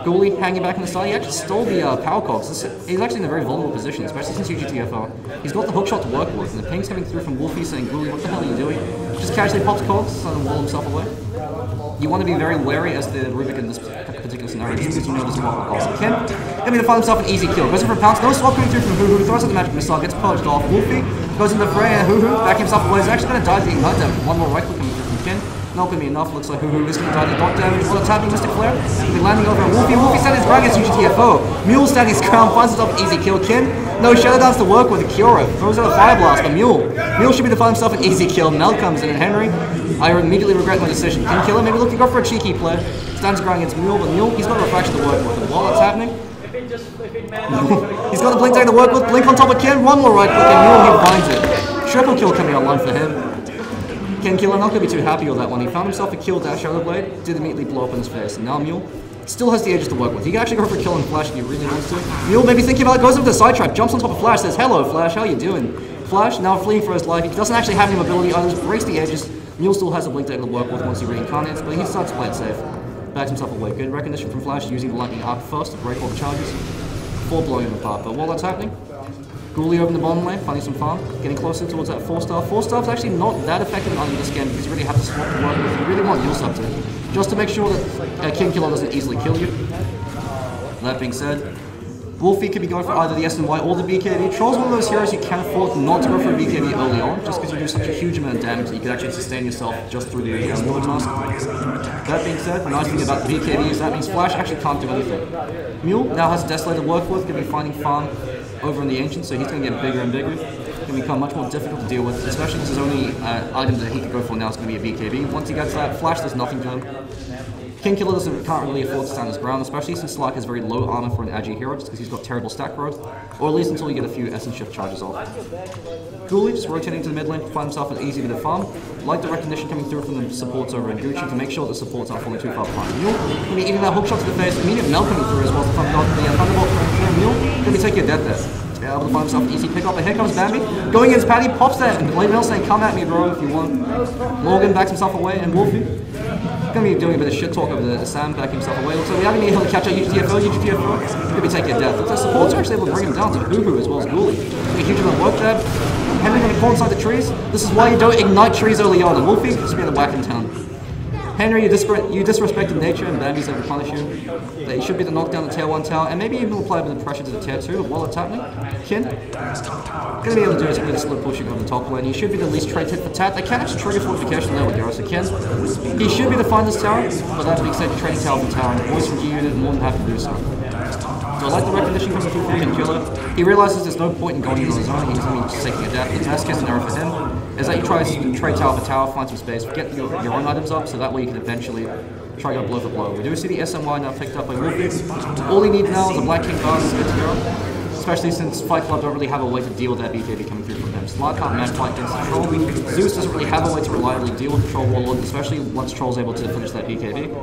Ghoulie hanging back on the side, he actually stole the power cogs. He's actually in a very vulnerable position, especially since UGTFO. He's got the hookshot to work with, and the ping's coming through from Wolfie saying, Ghoulie, what the hell are you doing? Just casually pops cogs, trying to wall himself away. You want to be very wary as the Rubick in this particular scenario, just because you know this swap will cost. Ken, going to find himself an easy kill. Goes in for a pounce, no swap coming through from Hoo-Hoo, throws out the magic missile, gets purged off. Wolfie goes into the fray, and Hoo-Hoo back himself away. He's actually going to die to the Ignite damage. One more right click coming through from Ken. Not going to be enough, looks like Hoo-Hoo is going to die to dot damage. While tapping Mystic Flare, he'll be landing over Wolfie. Wolfie standing his ground against UGTFO. Mule standing his ground, finds himself an easy kill. Ken, no Shadow Dance to work with, a Cura. Throws out a Fire Blast, but Mule should be to find himself an easy kill. Mel comes in, and Henry, I immediately regret my decision. King Killer, maybe looking to go for a cheeky play. Stands ground against Mule, but Mule, he's got a refraction to work with. And while that's happening, he's got the Blink Dagger to work with. Blink on top of Ken, one more right click, and Mule, he finds it. Triple kill coming online for him. Ken Killer not going to be too happy with that one. He found himself a kill with that Shadow Blade, did immediately blow up in his face, and now Mule still has the edges to work with. He can actually go for a kill on Flash if he really wants to. Mule maybe thinking about it, goes up to the side trap, jumps on top of Flash, says, hello Flash, how you doing? Flash now fleeing for his life. He doesn't actually have any mobility items, breaks the edges. Mule still has a Blink Dagger to work with once he reincarnates, but he decides to play it safe. Backs himself away. Good recognition from Flash using the Lightning Arc first to break all the charges before blowing them apart. But while that's happening, Ghoulie over in the bottom lane, finding some farm, getting closer towards that 4-star. 4-star is actually not that effective on this game because you really have to swap to work with. You really want Yule Scepter, just to make sure that King Killer doesn't easily kill you. That being said, Wolfie could be going for either the SNY or the BKB. Troll's one of those heroes you can afford not to go for a BKB early on, just because you do such a huge amount of damage that you can actually sustain yourself just through the Warlord Mask. That being said, the nice thing about the BKB is that means Flash actually can't do anything. Mule now has a Desolator to work with, going to be finding farm over in the Ancient, so he's going to get bigger and bigger. It's going to become much more difficult to deal with, especially because his only item that he can go for now is going to be a BKB. Once he gets that, Flash does nothing to him. Kingkiller can't really afford to stand his ground, especially since Slark has very low armor for an Agi hero, just because he's got terrible stack growth, or at least until you get a few Essence Shift charges off. Ghoulie just rotating to the mid lane to find himself an easy bit of farm. Like the recognition coming through from the supports over in Gucci to make sure the supports aren't falling too far behind. Mule going to be eating that hook shot to the face, immediate melt coming through as well from the Thunderbolt from Mule. Going to be taking a dead there. Able to find himself an easy pick up, and here comes Bambi. Going against Paddy, pops that, and Blade Mail saying, come at me bro if you want. Morgan backs himself away, and Wolfie going to be doing a bit of shit talk over the Sam, backing himself away. Looks like we haven't been able to catch out UGTFO. Going to be taking a death. Looks like supports are actually able to bring him down to Hoo-Hoo as well as Ghoulie. A huge amount of work jab. Henry going to call inside the trees. This is why you don't ignite trees early on, and Wolfie just being the whack in town. Henry, you disrespected nature, and Bambi's able to punish you. They should be the knockdown the tier 1 tower, and maybe even apply a bit of pressure to the tier 2 while it's happening. Kin, gonna be able to do is really split pushing on the top lane. He should be the least trait hit for Tat. They can actually trigger fortification there with Garrus. So Kin, he should be the finest tower, but that being said, trading tower for tower, and the boys from G unit more than happy to do so. So I like the recognition coming through from Kingkiller. He realizes there's no point in going in on his own, he's going to be just taking a death. The best case scenario for him is that you try to trade tower for tower, find some space, get your own items up, so that way you can eventually try to go blow for blow. We do see the SMY now picked up by Rubick. All he needs now is a Black King guard, is good to go. Especially since Fight Club don't really have a way to deal with that BKB coming through from them. Slark can't match fight against the Troll. Zeus doesn't really have a way to reliably deal with the Troll Warlord, especially once Troll's able to finish that BKB.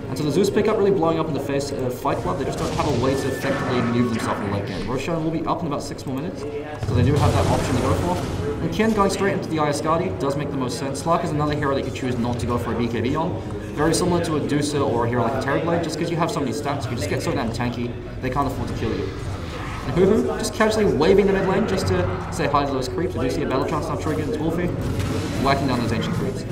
And so the Zeus pickup really blowing up in the face of Fight Club. They just don't have a way to effectively maneuver themselves in the late game. Roshan will be up in about 6 more minutes, so they do have that option to go for. And Ken going straight into the Ayasgadi does make the most sense. Slark is another hero that you could choose not to go for a BKB on. Very similar to a Dusa or a hero like a Terrorblade, just because you have so many stats, you just get so damn tanky, they can't afford to kill you. And Hoo-Hoo just casually waving the mid lane just to say hi to those creeps. We do see a Battle Trance now triggered, it's Wolfie, whacking down those ancient creeps.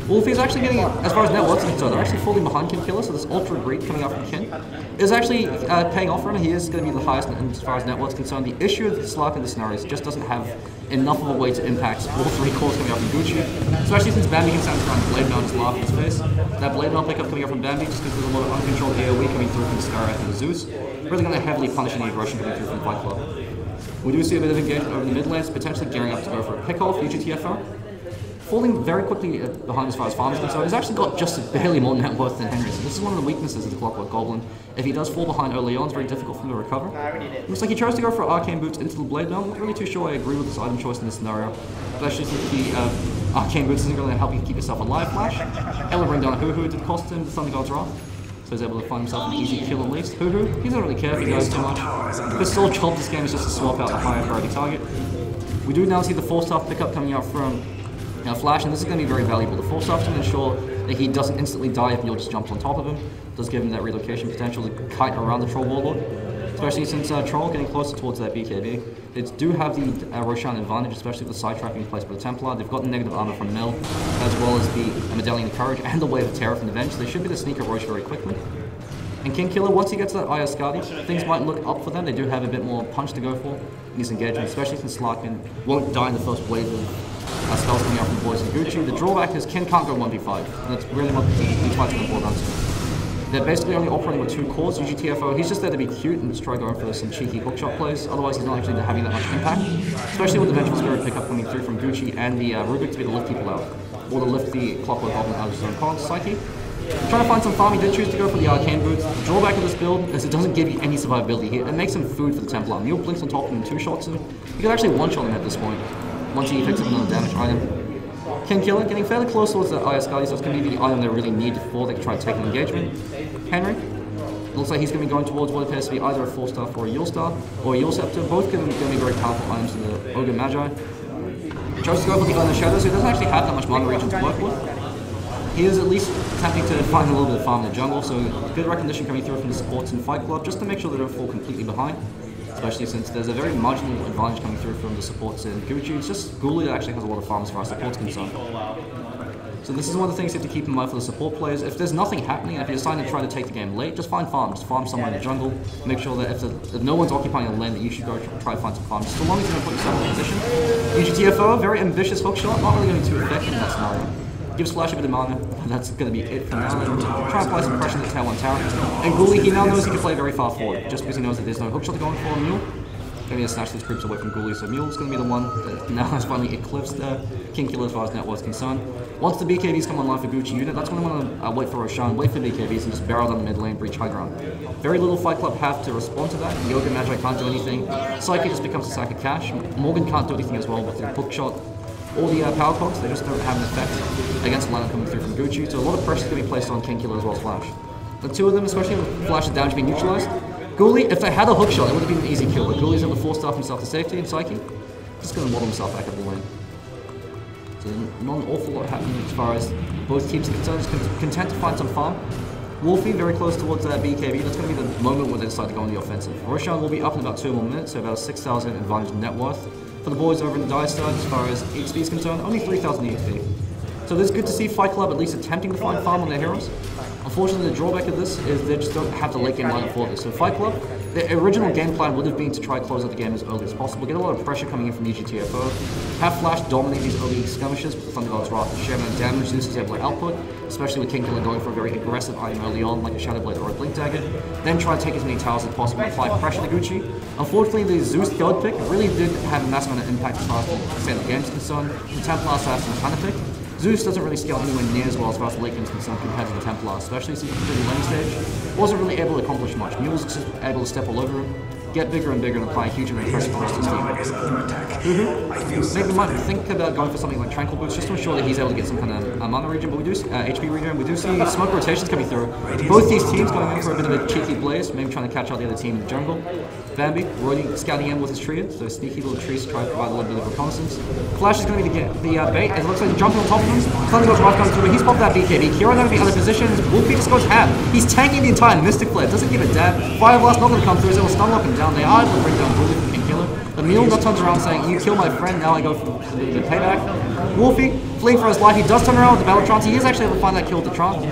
Wolfie's actually getting, as far as net worth is concerned, they're actually falling behind Kingkiller, so this Ultra Greed coming out from Kin is actually paying off for him. He is going to be the highest as far as net worth is concerned. The issue with Slark in this scenario is just doesn't have enough of a way to impact all 3 cores coming out from Gucci, especially since Bambi can stand around Blade Mail just laugh in his face. That Blade Mail pickup coming out from Bambi just because there's a lot of uncontrolled AoE coming through from the Skywrath and the Zeus, really going to heavily punish any aggression coming through from Fight Club. We do see a bit of engagement over the mid lanes, potentially gearing up to go for a pick-off, UGTFO. Falling very quickly behind as far as farm is concerned. He's actually got just barely more net worth than Henry, so this is one of the weaknesses of the Clockwork Goblin. If he does fall behind early on, it's very difficult for him to recover. Looks like he chose to go for Arcane Boots into the Blade Mail. I'm not really too sure I agree with this item choice in this scenario, especially since the Arcane Boots isn't going to help you keep yourself alive flash. Ella bring down a Hoo-Hoo did cost him the Thunder God's Wrath, so he's able to find himself an easy kill at least. Hoo-Hoo, he doesn't really care if he goes too much. His sole job this game is just to swap out the higher priority target. We do now see the 4-star pickup coming out from Flash, and this is going to be very valuable. The 4-star to ensure that he doesn't instantly die if you'll just jump on top of him. Does give him that relocation potential to kite around the Troll Warlord, especially since Troll getting closer towards that BKB. They do have the Roshan advantage, especially with the side trapping placed by the Templar. They've got the negative armor from Mill, as well as the Medallion of Courage and the Wave of Terror from the Venge. So they should be the sneaker Roche very quickly. And Kingkiller, once he gets that Ayasgadi, things might look up for them. They do have a bit more punch to go for in these engagements, especially since Slark won't die in the first wave of spells coming out from the boys in Gucci. The drawback is Ken can't go 1v5, and that's really what these fights are going to boil down to. They're basically only operating with 2 cores. UGTFO, he's just there to be cute and just try going for some cheeky hookshot plays, otherwise he's not actually having that much impact, especially with the Vengeful Spirit pickup coming through from Gucci and the Rubick to be able to lift people out, or to lift the Clockwork Goblin out of his own psyche. Trying to find some farm, he did choose to go for the Arcane Boots. The drawback of this build is it doesn't give you any survivability here. It makes him food for the Templar. Mule blinks on top of him and 2-shots him. You can actually 1-shot him at this point, once he picks up another damage item. Kingkiller getting fairly close towards the Ayasgadi, so it's going to be the item they really need before they can try to take an engagement. Henry, it looks like he's going to be going towards what appears to be either a 4-star for a Yule-star or a Yule-scepter. Both going to be very powerful items in the Ogre Magi. Chose to go for the Gun of Shadows, so he doesn't actually have that much mana region to work with. He is at least attempting to find a little bit of farm in the jungle, so good recognition coming through from the supports in Fight Club, just to make sure they don't fall completely behind. Especially since there's a very marginal advantage coming through from the supports in Gucci. It's just Ghoulie that actually has a lot of farm as far as support's concerned. So this is one of the things you have to keep in mind for the support players. If there's nothing happening, and if you're deciding to try to take the game late, just find farm. Just farm somewhere in the jungle. Make sure that if no one's occupying a lane, that you should go try to find some farm. Just as long as you don't put yourself in a position. UGTFO, very ambitious hookshot, not really going to be too effective in that scenario. Gives Flash a bit of mana, and that's going to be it for now. Try and apply some pressure to the tail on tower. And Ghoulie, he now knows he can play very far forward, just because he knows that there's no hookshot going for Mule. Going to snatch these groups away from Ghoulie, so Mule's going to be the one that now has finally eclipsed King Killer as far as net was concerned. Once the BKBs come online for Gucci unit, that's when I want to wait for Roshan, wait for BKBs, and just barrel down the mid lane, breach high ground. Very little Fight Club have to respond to that. The Ogre Magi can't do anything. Psyche just becomes a sack of cash. Morgan can't do anything as well with their hookshot. All the power cogs, they just don't have an effect against the lineup coming through from Gucci, so a lot of pressure is going to be placed on King Killer as well as Flash. The two of them, especially with Flash's damage being neutralized, Ghoulie, if they had a hookshot, it would have been an easy kill, but Ghoulie's able to force staff himself to safety, and Psyche just going to model himself back up the lane. So not an awful lot happening as far as both teams are concerned, just content to find some farm. Wolfie very close towards BKB, that's going to be the moment where they decide to go on the offensive. Roshan will be up in about 2 more minutes, so about a 6,000 advantage net worth. For the boys over in the dice side, as far as XP is concerned, only 3,000 XP. So it's good to see Fight Club at least attempting to find farm on their heroes. Unfortunately, the drawback of this is they just don't have the late game lineup for this. So Fight Club, the original game plan would have been to try to close out the game as early as possible, get a lot of pressure coming in from the GTFO, have Flash dominate these early skirmishes with the Thunder God's Wrath and share amount of damage Zeus is able to output, especially with King Killer going for a very aggressive item early on, like a Shadow Blade or a Blink Dagger, then try to take as many towers as possible and apply pressure to Gucci. Unfortunately, the Zeus third pick really did have a massive amount of impact as far as the state of the game is concerned. The Templar Assassin kind of pick. Zeus doesn't really scale anywhere near as well as far as the late game is concerned compared to the Templar, especially since he's in the lane stage. Wasn't really able to accomplish much. Mule's just able to step all over him, get bigger and bigger and apply a huge amount of pressure to his team. Maybe might think about going for something like Tranquil Boots just to ensure that he's able to get some kind of mana regen, but we do HP regen. We do see smoke rotations coming through. Both these teams going in for a bit of a cheeky blaze, maybe trying to catch out the other team in the jungle. Bambi, Roy scouting in with his trio, so sneaky little trees to try to provide a little bit of reconnaissance. Flash is going to be the bait, as it looks like he's jumping on top of him. Thunder goes right coming through, but he's popped that BKB. Kieran going to be out of position. Wolfie just goes ham. He's tanking the entire Mystic Flare, doesn't give a damn. Fire Blast not going to come through, so he'll stun lock him down. They are able to bring down Rubick from King Killer. The Mule now turns around saying, "You kill my friend, now I go for the payback." Wolfie, fleeing for his life, he does turn around with the Battle Trance. He is actually able to find that kill with the Trance,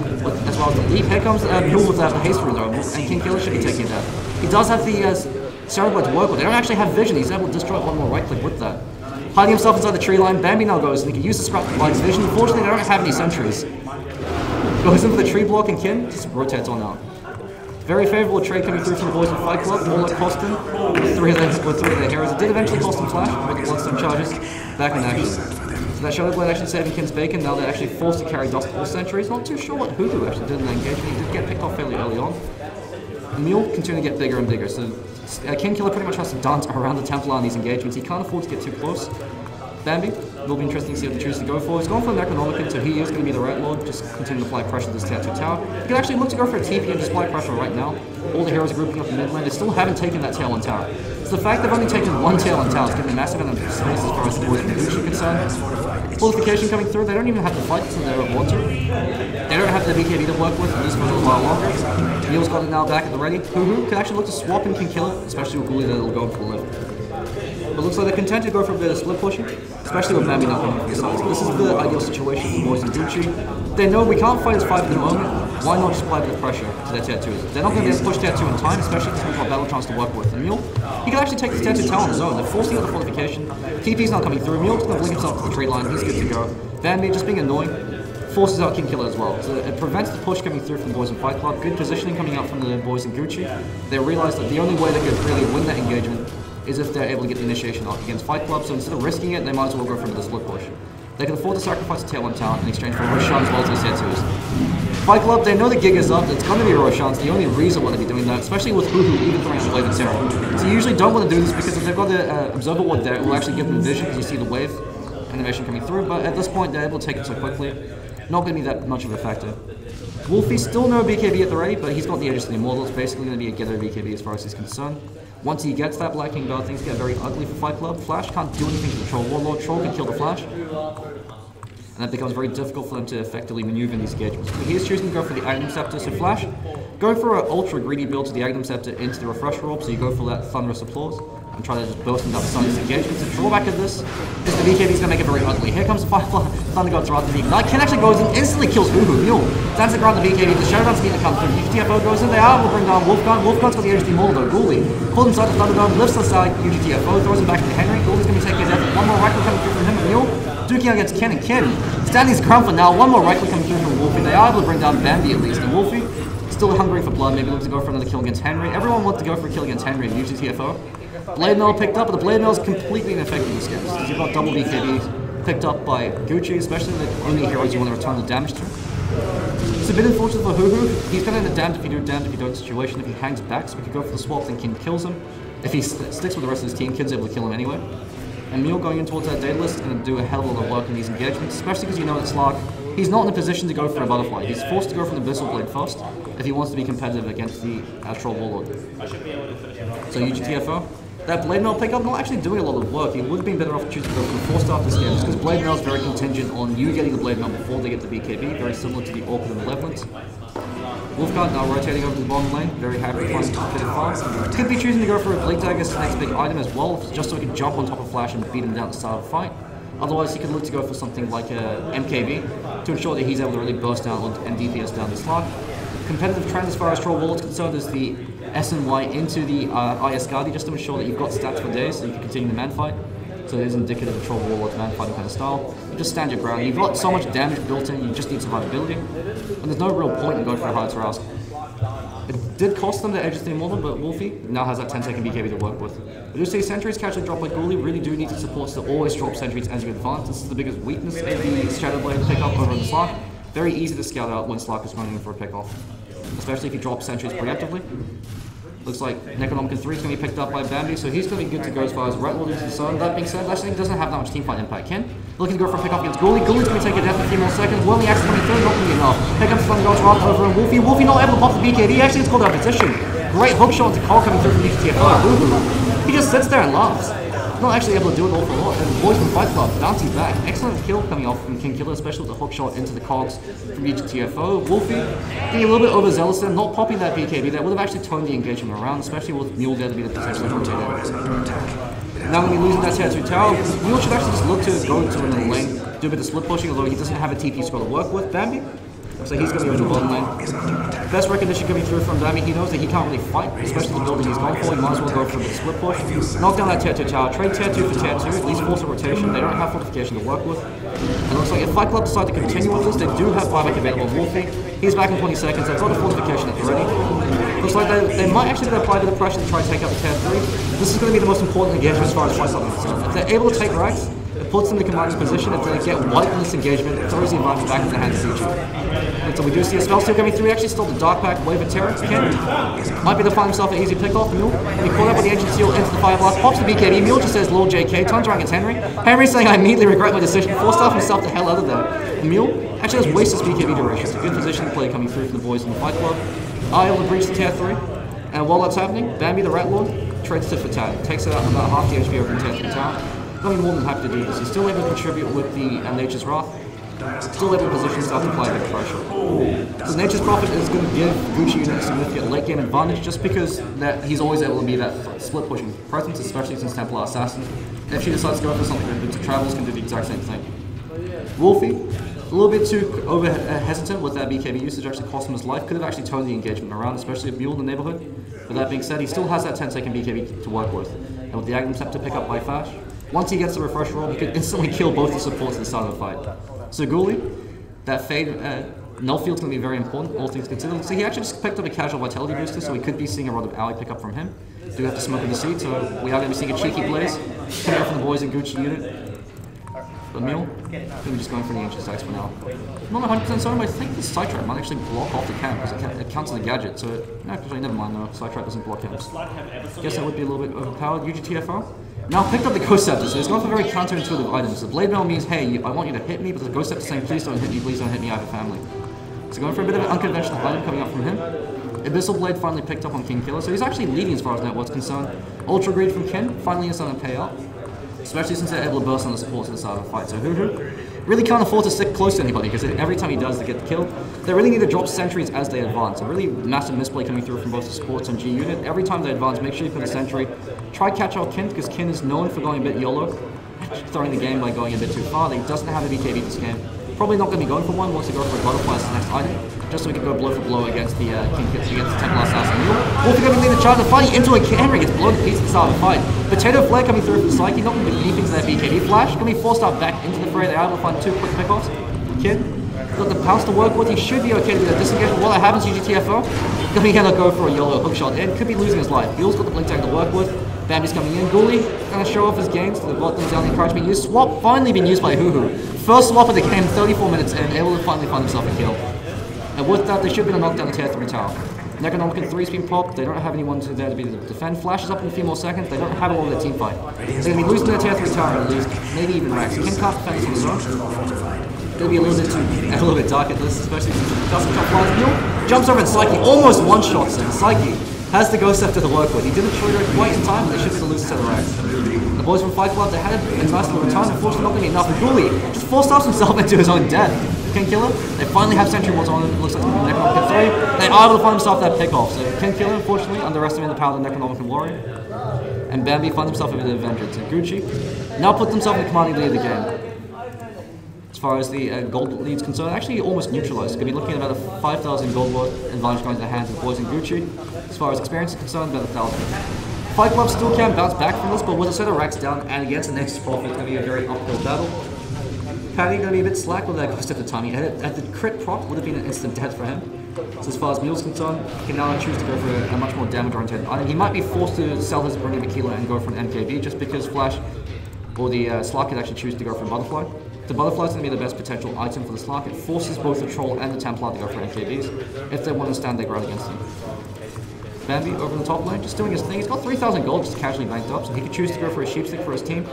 as well as the leap. Here comes Mule with the haste rune though, and King Killer should be taking that. He does have the Shadow Blade to work with. They don't actually have vision. He's able to destroy one more right click with that. Hiding himself inside the tree line, Bambi now goes and he can use the scrap to provide his vision. Unfortunately, they don't have any sentries. Goes in for the tree block and Kin just rotates on out. Very favourable trade coming through from the boys of Fight Club. Warlord cost him with three of their heroes. It did eventually cost him Flash with the Bloodstone charges back in action. So that Shadow Blade actually saving Kin's bacon. Now they're actually forced to carry Dust all sentries. Not too sure what Hoodoo actually did in the engagement. He did get picked off fairly early on. The Mule continuing to get bigger and bigger. So King Killer pretty much has to dance around the Templar on these engagements. He can't afford to get too close. Bambi, will be interesting to see what they choose to go for. He's going for the Necronomicon, so he is going to be the Warlord, just continue to apply pressure to this Tier 2 tower. He can actually look to go for a TP and just apply pressure right now. All the heroes are grouping up in mid lane. They still haven't taken that Tier 1 tower. So the fact they've only taken one Tier 1 tower is giving a massive amount of space as far as the boys from Gucci concerned. Fortification coming through, they don't even have to fight so they don't want to. They don't have the BKB to work with, at least for a little while longer. Neil's got it now back at the ready. Hoo can actually look to swap and can kill it, especially with Ghoulie that'll go for the lift. But looks like they're content to go for a bit of split pushing, especially with Bambi not coming from the side. So this is the ideal situation for the boys in Gucci. They know we can't fight as 5 at the moment, why not just apply a bit of pressure to their Tier 2s? They're not going to be able to push Tier 2 in time, especially because we've got Battle Trance to work with. And Mule, he can actually take this Tier 2 tower on his own. They're forcing out the fortification. TP's not coming through. Mule's going to blink himself to the tree line. He's good to go. Bambi just being annoying. Forces out King Killer as well. So it prevents the push coming through from the boys in Fight Club. Good positioning coming out from the boys in Gucci. They realize that the only way they could really win that engagement is if they're able to get the initiation off against Fight Club. So instead of risking it, they might as well go for the split push. They can afford to sacrifice a Tier 1 talent in exchange for Roshan as well as the Tier 2s. Fight Club, they know the gig is up. It's going to be Roshan's. The only reason why they'd be doing that, especially with Hoo even throwing out the Blade and Terror. So you usually don't want to do this because if they've got the Observer Ward there, it will actually give them vision because you see the wave animation coming through. But at this point, they're able to take it so quickly. Not going to be that much of a factor. Wolfie still no BKB at the ready, but he's got the Aegis of the Immortal. It's basically going to be a getter BKB as far as he's concerned. Once he gets that Black King Bell, things get very ugly for Fight Club. Flash can't do anything to the Troll Warlord. Troll can kill the Flash. And that becomes very difficult for them to effectively maneuver in these engagements. But he is choosing to go for the Aghanim Scepter. So Flash, going for an ultra greedy build to the Aghanim Scepter into the Refresher Orb, so you go for that Thunderous Applause. and try to just burst him down the side of his engagement. The drawback of this is the BKB is going to make it very ugly. Here comes the Firefly, Thunder God's Wrath, the Ignite. Ken actually goes in, instantly kills Uhu. Mule stands the ground, the BKB, the Shadowgun's need to come through. UGTFO goes in, they are able to bring down Wolfgun. Wolfgun's got the HT Maul though. Ghoulie pulls inside the Thunder God, lifts aside UGTFO, throws him back into Henry. Ghoulie's going to be taking his effort. One more right click coming through from him and Mule. Duking against Ken, and Ken standing his ground for now. One more right click coming through from Wolfie. They are able to bring down Bambi at least, and Wolfie still hungry for blood, maybe looks to go for another kill against Henry. Everyone wants to go for a kill against Henry, usually TFO. Blade Mail picked up, but the Blade Mail is completely ineffective in this game. So you've got double BKB picked up by Gucci, especially the only heroes you want to return the damage to. It's a bit unfortunate for Huhu. He's going to end up damned if you do, damned if you don't situation. If he hangs back, so we could go for the swap, then King kills him. If he sticks with the rest of his team, Kin's able to kill him anyway. And Mule going in towards that data list is going to do a hell of a lot of work in these engagements, especially because you know that Slark, he's not in a position to go for a butterfly. He's forced to go for the Abyssal Blade first if he wants to be competitive against the Astral Warlord. So UGTFO, that Blade Mail pickup not actually doing a lot of work. He would have been better off choosing to go for the 4-star this game, just because Blade Mail is very contingent on you getting the Blade Mail before they get the BKB, very similar to the Orchid and Malevolence. Wolfguard now rotating over to the bottom lane, very happy to find a bit of fast. Could be choosing to go for a Blade Dagger as the next big item as well, just so he can jump on top of Flash and beat him down at the start of the fight. Otherwise, he could look to go for something like a MKB to ensure that he's able to really burst down and DPS down this Slark. Competitive trend as far as Troll Warlord is concerned is the SNY into the IS Guardi, just to ensure that you've got stats for days so you can continue the man fight. So it is indicative of Troll Warlord's man fighting kind of style. You just stand your ground. You've got so much damage built in, you just need survivability. And there's no real point in going for a hard Rask. It did cost them the edges team more, but Wolfie now has that 10-second BKB to work with. We do see sentries casually drop like Ghoulie, really do need to support to always drop sentries as you advance. This is the biggest weakness of the Shadow Blade pickup over the Slark. Very easy to scout out when Slark is running in for a pick-off, especially if you drop sentries preemptively. Looks like Necronomicon 3 is going to be picked up by Bambi, so he's going to be good to go as far as Ratlord is concerned. That being said, Last Thing doesn't have that much teamfight impact. Ken looking to go for a pick-off against Ghoulie. Ghoulie's going to take a death in a few more seconds. Whirling Axe coming through, not going to be enough. Here comes Thunder God's Wrath over and Wolfie. Wolfie not able to pop the BKB. He actually has called out position. Great hook shot into Cole coming through from UGTFO. He just sits there and laughs. Not actually able to do an awful lot. And Boys from Fight Club bouncing back. Excellent kill coming off from King Killer, especially with the hook shot into the cogs from UGTFO. Wolfie being a little bit overzealous there, not popping that BKB. That would have actually turned the engagement around, especially with Mule there to be the potential rotator. Now when you're losing that tier 2 tower, Mule should actually just look to go into another lane, do a bit of split pushing, although he doesn't have a TP scroll to work with. Bambi, so he's going to go to the bottom lane. Best recognition coming through from Bambi, he knows that he can't really fight, especially the building he's gone for. He might as well go for a bit of split push. Knock down that tier 2 tower, trade tier 2 for tier 2, at least force a rotation. They don't have fortification to work with. And it looks like if Fight Club decide to continue with this, they do have buyback available. Wolfie, he's back in 20 seconds, they've got a fortification at the ready. Looks like they might actually apply a bit of pressure to try and take out the tier 3. This is going to be the most important engagement as far as Fight Club is concerned. If they're able to take racks, it puts them in the commander's position. If they get wiped in this engagement, it throws the environment back in the hands of Gucci. And so we do see a spell steal coming through. Actually stole the Dark Pack, Wave of Terror. Ken might be to find himself an easy pick off. Mule, when he caught up with the Ancient Seal into the Fire Blast, pops the BKB. Mule just says Lord JK, turns around against Henry. Henry saying, I immediately regret my decision, forced off himself the hell out of there. And Mule actually has wasted his BKB duration. It's a good position play coming through from the boys in the Fight Club. Are able to breach the tier 3. And while that's happening, Bambi the Ratlord trades tit for tat. Takes it out about half the HP over in tier 3 tower. Going to be more than happy to do this. He's still able to contribute with the Nature's Wrath. Still able to position himself to apply a bit of pressure. So Nature's Prophet is going to give Gucci a significant late game advantage just because that he's always able to be that split pushing presence, especially since Templar Assassin. If she decides to go for something that to Travels can do the exact same thing. Wolfie, a little bit too hesitant with that BKB usage, actually cost him his life. Could have actually turned the engagement around, especially if Mule in the neighborhood. But that being said, he still has that 10-second BKB to work with. And with the Aghanim Scepter to pick up by Fash, once he gets the refresh roll, he could instantly kill both the supports at the start of the fight. So Ghoulie, that fade, null field's going to be very important, all things considered. So he actually just picked up a casual vitality booster, so we could be seeing a lot of ally pick up from him. Do have to smoke in the seed, so we are going to be seeing a cheeky blaze coming out from the boys in Gucci unit. But Mule, going to be just going for the ancient stacks for now. I'm not 100% certain, but I think the Sidetrack might actually block off the camp, because it counts as a gadget, so actually never mind, no, Sidetrack doesn't block camps. Guess that would be a little bit overpowered. UGTFO. Now picked up the Ghost Scepter, so he's going for very counterintuitive items. The Blade Mail means, hey, I want you to hit me, but the Ghost Scepter is saying, please don't hit me, I have a family. So going for a bit of an unconventional item coming up from him. Abyssal Blade finally picked up on King Killer, so he's actually leading as far as network's concerned. Ultra Greed from Ken finally is starting to pay out, especially since they're able to burst on the supports at the start of the fight. So Huhu really can't afford to stick close to anybody, because every time he does, they get killed. They really need to drop sentries as they advance. A really massive misplay coming through from both the sports and G unit. Every time they advance, make sure you put a sentry. Try catch out Kin, because Kin is known for going a bit YOLO, throwing the game by going a bit too far. He doesn't have a BKB this game. Probably not going to be going for one, wants to go for a butterfly as the next item, just so we can go blow for blow against the King Kits, against the Templar Assassin. Wolfie going to lead the charge, the fight into a Henry gets blown to pieces at the start of the fight. Potato Flare coming through from Psyche, not going to be leaping to that BKB flash. Going to be forced out back into the fray. They're able to find 2 quick pickoffs. Kid, got the pounce to work with. He should be okay to do that disengage. While that happens, UGTFO. Going to go for a YOLO hook shot and could be losing his life. He also got the blink tag to work with. Bambi's coming in. Ghoulie going to show off his gains. The bot down the encourage being used. Swap finally being used by Hoo. First swap of the game, 34 minutes in, able to finally find himself a kill. And with that, they should be able to knock down the tier 3 tower. Necronomicon 3's been popped. They don't have anyone there to be able to defend. Flashes up in a few more seconds. They don't have a lot of their team fight. They're going to be losing their tier 3 tower at least, maybe even Rex. Ken can't defend this on his own. Going to be a little bit dark at this, especially since he doesn't jump flies. Mule jumps over and Psyche almost one-shots him. Psyche has the Ghost Scepter to work with. He didn't trigger it quite in time, but they should be the losers to the Rex. The boys from Fight Club, they had a nice little return. Unfortunately, not going to be enough. And Ghoulie just force-stops himself into his own death. Can kill him. They finally have Sentry Wards on him. It looks like it's Necronomicon 3. They are able to find himself that pick-off. So can kill him, unfortunately, underestimating the power of the Necronomicon Warrior. And Bambi finds himself a bit of vengeance. And Gucci now put themselves in the commanding lead of the game. As far as the gold lead's concerned, actually almost neutralized. Going to be looking at about a 5,000 gold worth advantage going to the hands of the boys in Gucci. As far as experience is concerned, about 1,000. Fight Club still can bounce back from this, but with a set of racks down and against the next profit, it's going to be a very uphill battle. Patty going to be a bit slack with that Ghost Scepter timing. At the crit prop would have been an instant death for him. So as far as Mule's concerned, he can now choose to go for a much more damage-oriented item. He might be forced to sell his Burning Tequila and go for an MKB just because Flash or the Slark could actually choose to go for a Butterfly. The Butterfly is going to be the best potential item for the Slark. It forces both the Troll and the Templar to go for MKBs if they want to stand their ground against him. Bambi over in the top lane, just doing his thing. He's got 3,000 gold just casually banked up, so he could choose to go for a Sheepstick for his team.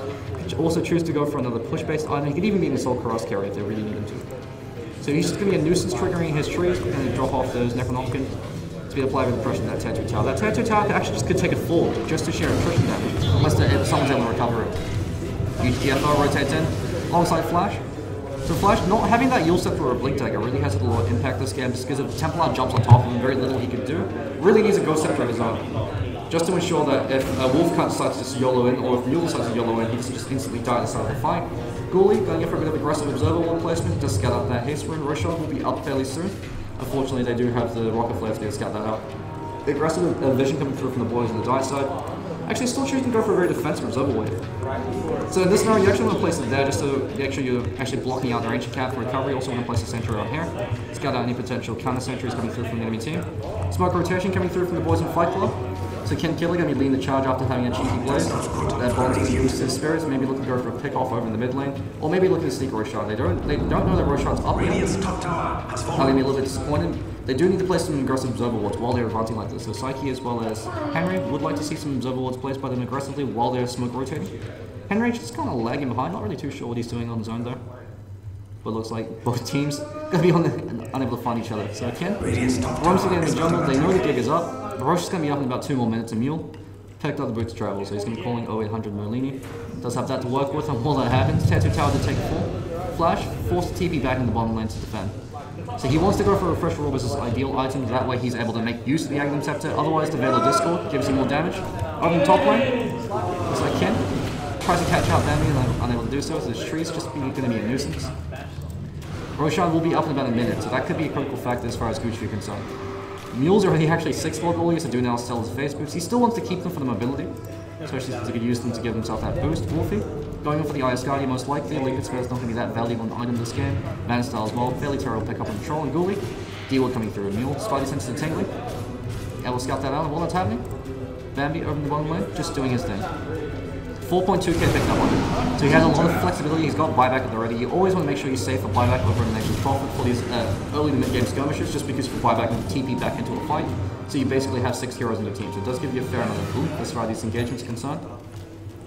He could also choose to go for another push-based item. He could even be an Assault Karas carry if they really need him to. So he's just going to be a nuisance triggering his trees. We're going to drop off those Necronomicon to be applied with the pressure of that Tier 2 tower. That Tier 2 tower actually just could take it forward just to share attrition damage, unless someone's able to recover it. UGTFO rotates in alongside Flash. So Flash, not having that Yule Scepter or a Blink Dagger really has a lot of impact this game, just because if Templar jumps on top of him, very little he can do. Really needs a Ghost Scepter of his own, just to ensure that if Wolfcut decides to just YOLO in, or if Mule decides to YOLO in, he doesn't just instantly die at the start of the fight. Ghoulie, going in for a bit of aggressive Observer Wall placement, just scout out that haste rune. Roshon will be up fairly soon. Unfortunately, they do have the Rocket Flare to be able to scout that out. The aggressive vision coming through from the boys on the die side. Actually, still choosing to go for a very defensive Observer Wave. So in this scenario, you actually want to place it there just so you're actually blocking out their ancient cap for recovery. Also want to place a sentry around here. Scout out any potential counter sentries coming through from the enemy team. Smoke rotation coming through from the boys in Fight Club. So Ken Killer going to be leading the charge after having a cheeky blaze. That bond's going to boost his spirits. Maybe looking to go for a pick off over in the mid lane, or maybe looking to sneak a Roshan. They don't know that Roshan's up yet. I'm going to be a little bit disappointed. They do need to place some aggressive Observer Wards while they're advancing like this. So Psyche as well as Henry would like to see some Observer Wards placed by them aggressively while they're smoke rotating. Henry just kind of lagging behind, not really too sure what he's doing on his own though. But it looks like both teams going to be unable to find each other. So Ken, Roam's again in the jungle, they know the gig is up. Roche is going to be up in about 2 more minutes, and Mule picked up the boots to travel, so he's going to be calling 0800 Merlini. Does have that to work with, and while that happens, Tattoo Tower to take a fall. Flash, forced TP back in the bottom lane to defend. So he wants to go for a Refresh Orb as his ideal item, that way he's able to make use of the Aghanim Scepter, otherwise the Veil of Discord gives him more damage. Over in the top lane, looks like Ken tries to catch out Bambi and unable to do so, so this tree's just going to be a nuisance. Roshan will be up in about a minute, so that could be a critical factor as far as Gucci is concerned. Mule's already actually 6 floor goalies, so do now sell his face boots. He still wants to keep them for the mobility, especially since he could use them to give himself that boost. Wolfie, going in for the Iascardi most likely. Liquid Spare is not going to be that valuable an item this game. Man Style as well, fairly terrible pick up on Troll and Ghoulie. D-Ward coming through. Mule, Spidey Sense to Tingling. Yeah, we'll scout that out, and while that's happening, Bambi over in the bottom lane, just doing his thing. 4.2k picked up on him. So he has a lot of flexibility, he's got buyback already. You always want to make sure you save for buyback over an actual profit for these early to mid-game skirmishes, just because you buyback and TP back into a fight. So you basically have 6 heroes in your team, so it does give you a fair amount of boom as far as these engagements are concerned.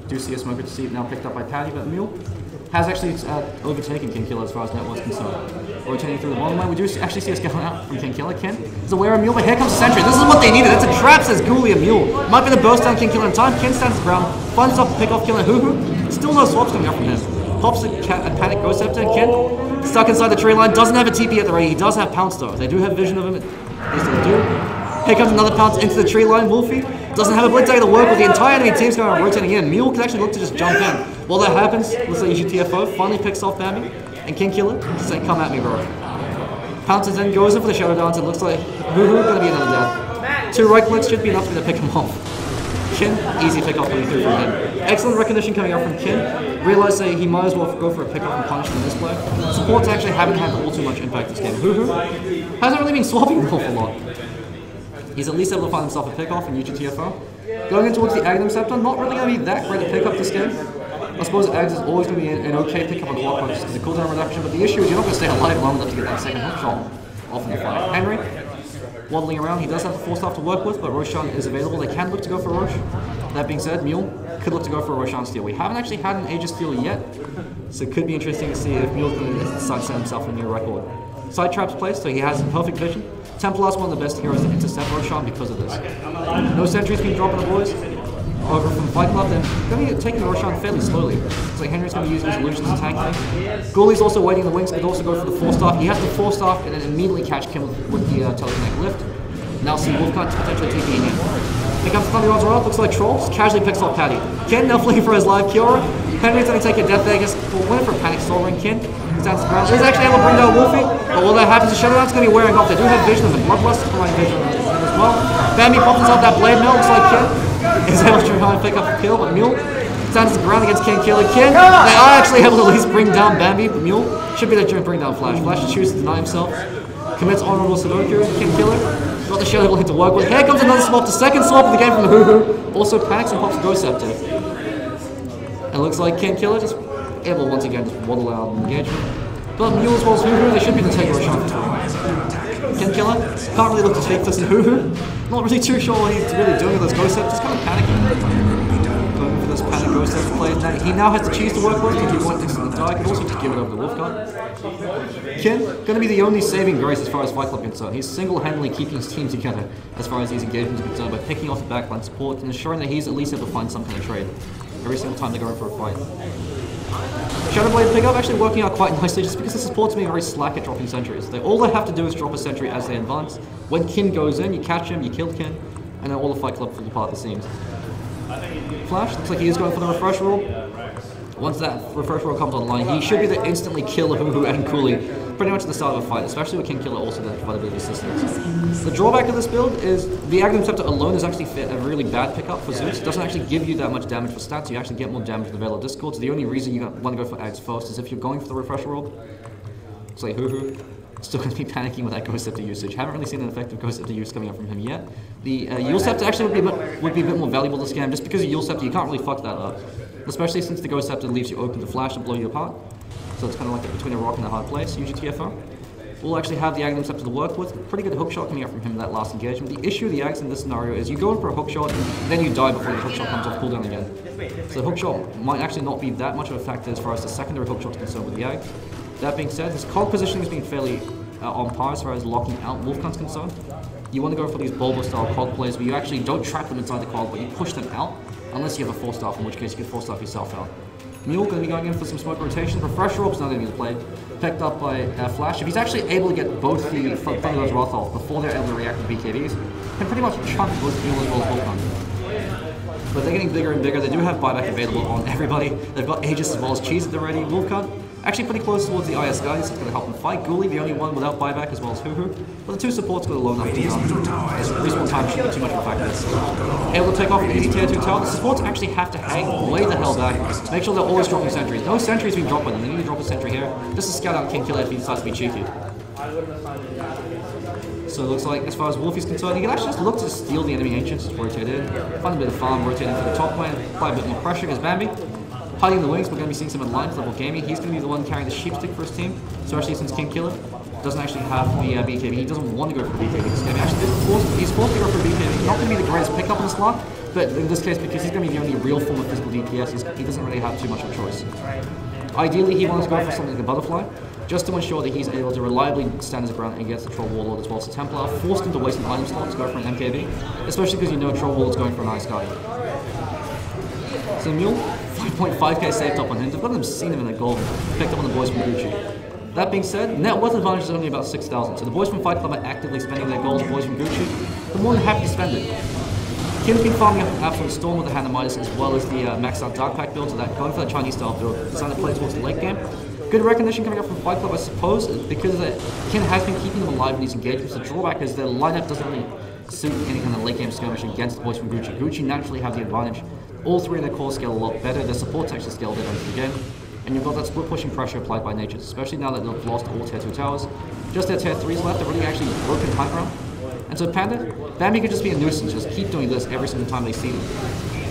Do see a Smoker to see it now picked up by Patty, but Mule has actually overtaken King Killer as far as net was concerned. Rotating through the bottom lane, we do actually see us going out from King Killer. Ken is aware of Mule, but here comes Sentry. This is what they needed. That's a trap, says Ghoulie and Mule. Might be the burst down King Killer in time. Ken stands his ground, finds off the pick off Killer Hoo. Still no swaps coming up from him. pops a Panic Ghost Scepter. Ken, stuck inside the tree line, doesn't have a TP at the ready. He does have Pounce though. They do have vision of him. At least they do. Here comes another Pounce into the tree line. Wolfie doesn't have a Blink Dagger to work with. The entire enemy team's going rotating in. Mule can actually look to just jump in. While that happens, looks like UGTFO finally picks off Bambi. And King Killer saying, come at me, bro. Pounces in, goes in for the Shadow Dance. It looks like Hoo-Hoo gonna be another death. 2 right clicks should be enough for me to pick him off. Kin, easy pick off coming through from him. Excellent recognition coming out from Kin. Realized that he might as well go for a pick off and punish from this play. Supports actually haven't had all too much impact this game. Hoo-Hoo hasn't really been swapping an awful lot. He's at least able to find himself a pick off in UGTFO. Going in towards the Aghanim Scepter, not really going to be that great a pick up this game. I suppose Ags is always going to be an okay pickup on Clockwork just because of cooldown reduction, but the issue is you're not going to stay alive long enough to get that second hook shot off in the fight. Henry, waddling around, he does have the 4 staff to work with, but Roshan is available. They can look to go for Rosh. That being said, Mule could look to go for a Roshan steal. We haven't actually had an Aegis steal yet, so it could be interesting to see if Mule's going to decide to set himself a new record. Side traps placed, so he has perfect vision. Templar is one of the best heroes to intercept Roshan because of this. No sentries being dropped on the boys. Ogre from Fight Club, then going to be taking Roshan fairly slowly. It's like Henry's going to be using his illusions to tank thing. Ghouli's also waiting in the wings, could also go for the 4-staff. He has the 4-staff and then immediately catch Kim with the teleconnect lift. Now see Wolfcut potentially TP in. Here comes Thunder Rods Royal, looks like Trolls, casually picks off Paddy. Ken now fleeing for his live Kiora. Henry's going to take a Death Vegas, went for a Panic Soul Ring. Ken stands the ground. He's actually able to bring down Wolfie, but while that happens, the Shadow Dance is going to be wearing off. They do have vision of the Bloodlust, providing vision as well. Bambi pops himself that Blade Mill, looks like Ken is able to try and pick up a kill, but Mule stands the ground against King Killer. Ken, they are actually able to at least bring down Bambi, but Mule should be there to bring down Flash. Flash chooses to deny himself, commits honorable Sudoku. King Killer got the Shadow Blade to work with. Here comes another swap, the second swap of the game from the Hoo-Hoo. Also panics and pops a Ghost Scepter. It looks like King Killer just able once again to waddle out of engagement. But Mule as well as Hoo-Hoo, they should be able to take a shot for King Killer can't really look to take this in Hoo-Hoo. Not really too sure what he's really doing with those Ghost Scepters, just kind of panicking. Going for this Panic Ghost Scepter play. He now has to choose to work with it. If he wants to die, he could also just give it over the Wolf card. Ken, going to be the only saving grace as far as Fight Club is concerned. He's single-handedly keeping his team together as far as these engagements are concerned by picking off the backline support and ensuring that he's at least able to find some kind of trade every single time they go in for a fight. Shadow Blade pickup actually working out quite nicely just because the support's being very slack at dropping sentries. All they have to do is drop a sentry as they advance. When Kin goes in, you catch him, you kill Kin, and then all the Fight Club fall apart at the seams. Flash, looks like he is going for the refresh roll. Once that refresh roll comes online, he should be the instantly kill of Hoo-Hoo and Cooley pretty much at the start of a fight, especially with King Killer also to provide a bit of assistance. The drawback of this build is the Aghanim Scepter alone is actually a really bad pickup for Zeus. It doesn't actually give you that much damage for stats, you actually get more damage with the Veil of Discord, so the only reason you want to go for Ags first is if you're going for the refresh roll. It's like Hoo-Hoo, still going to be panicking with that Ghost Scepter usage. Haven't really seen an effective Ghost Scepter use coming up from him yet. The Yule Scepter actually would be a bit more valuable this game, just because of Yule Scepter you can't really fuck that up. Especially since the Ghost Scepter leaves you open to flash and blow you apart. So it's kind of like between a rock and a hard place, UGTFO. We'll actually have the Aghanim Scepter to work with. Pretty good hook shot coming out from him in that last engagement. The issue with the Ags in this scenario is you go in for a hook shot, and then you die before the hook shot comes off cooldown again. So the hook shot might actually not be that much of a factor as far as the secondary hook shot is concerned with the Ag. That being said, his cog positioning has been fairly on par as far as locking out Wolfcun's concerned. You want to go for these Bulba style cog plays where you actually don't trap them inside the cog, but you push them out, unless you have a 4-staff, in which case you can 4-staff yourself out. Mule going to be going in for some smoke rotation. Refresh Orb's not going to be played. Picked up by Flash. If he's actually able to get both the Thunder's Wrath off before they're able to react to BKBs, can pretty much chunk both Mule as well as Wolfcun. But they're getting bigger and bigger. They do have buyback available on everybody. They've got Aegis as well as Cheese at the ready. Wolfcun actually pretty close towards the IS guys. It's going to help him fight. Ghoulie, the only one without buyback as well as Hoo-Hoo. But the two supports got a low enough to respawn time shouldn't be too much of a factor. Able to take off an easy tier 2 tower. The supports actually have to hang way the hell back to make sure they're always dropping sentries. No sentries being dropped by them. They need to drop a sentry here just to scout out King Killer if he decides to be cheeky. So it looks like, as far as Wolfie's concerned, he can actually just look to steal the enemy Ancients, just rotate in, find a bit of farm, rotate in for the top lane, apply a bit more pressure against Bambi. Hiding in the wings, we're going to be seeing some alliance level gaming. He's going to be the one carrying the sheepstick for his team, especially since King Killer doesn't actually have the BKB. He doesn't want to go for BKB this game. He's forced to go for BKB. Not going to be the greatest pickup on the slot, but in this case, because he's going to be the only real form of physical DPS, he doesn't really have too much of a choice. Ideally, he wants to go for something like a Butterfly, just to ensure that he's able to reliably stand his ground against the Troll Warlord as well. So Templar forced him to waste an item slot to go for an MKB, especially because you know Troll Warlord's going for an Ice Guy. So Mule, 2.5k saved up on him. They've got him seen him in the gold, picked up on the boys from Gucci. That being said, net worth advantage is only about 6,000. So the boys from Fight Club are actively spending their gold. The boys from Gucci, they're more than happy to spend it. Kim's been farming up an absolute storm with the Hand of Midas as well as the maxed out Dark Pack build, so that going for the Chinese style build, designed to play towards the late game. Good recognition coming up from Fight Club, I suppose, because Kin has been keeping them alive in these engagements. The drawback is their lineup doesn't really suit any kind of late game skirmish against the boys from Gucci. Gucci naturally have the advantage. All three of their core scale a lot better, their supports actually scale better into the game. And you've got that split pushing pressure applied by nature, especially now that they've lost all tier 2 towers. Just their tier 3s left, they're really actually broken high ground. And so Panda, Bambi could just be a nuisance, just keep doing this every single time they see them.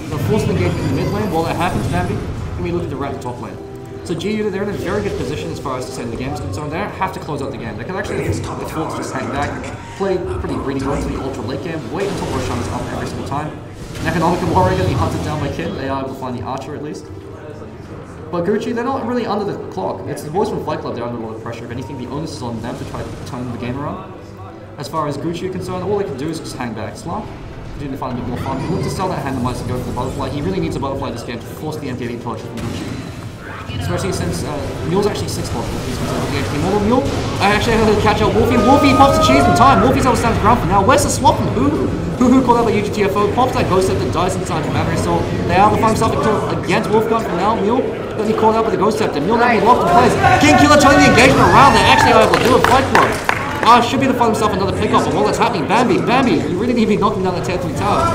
They'll force an engagement in the mid lane. While that happens, Bambi can be looking to rat the top lane. So GU, they're in a very good position as far as the state of the game is concerned. They don't have to close out the game. They can actually afford to just hang back, play pretty greedy role to the ultra late game, wait until Roshan is up every single time. An economic warrior getting hunted down by Kid, they are able to find the archer at least. But Gucci, they're not really under the clock. It's the boys from Fight Club, they're under a lot of pressure. If anything, the onus is on them to try to turn the game around. As far as Gucci is concerned, all they can do is just hang back. Slark, continue to find a bit more fun. He looks to sell that Hand of Midas and go for the butterfly. He really needs a butterfly this game to force the MKB approach from Gucci. Especially since Mule's actually 6 slots if he's considered the HP model. Mule, I actually had to catch out Wolfie. Wolfie pops the cheese in time. Wolfie's able to stand his ground for now. Where's the swap from Hoo-Hoo? Hoo-Hoo called out by UGTFO, pops that ghost step that dies inside the battery assault. They are able to find himself a kill against Wolfgun for now. Mule, then he called out with the ghost step. Mule now be locked in place. King Killer turning the engagement around. They actually are able to do it. Fight Club. Should be able to find himself another pickup, but while that's happening, Bambi, you really need to be knocking down that tier 3 tower.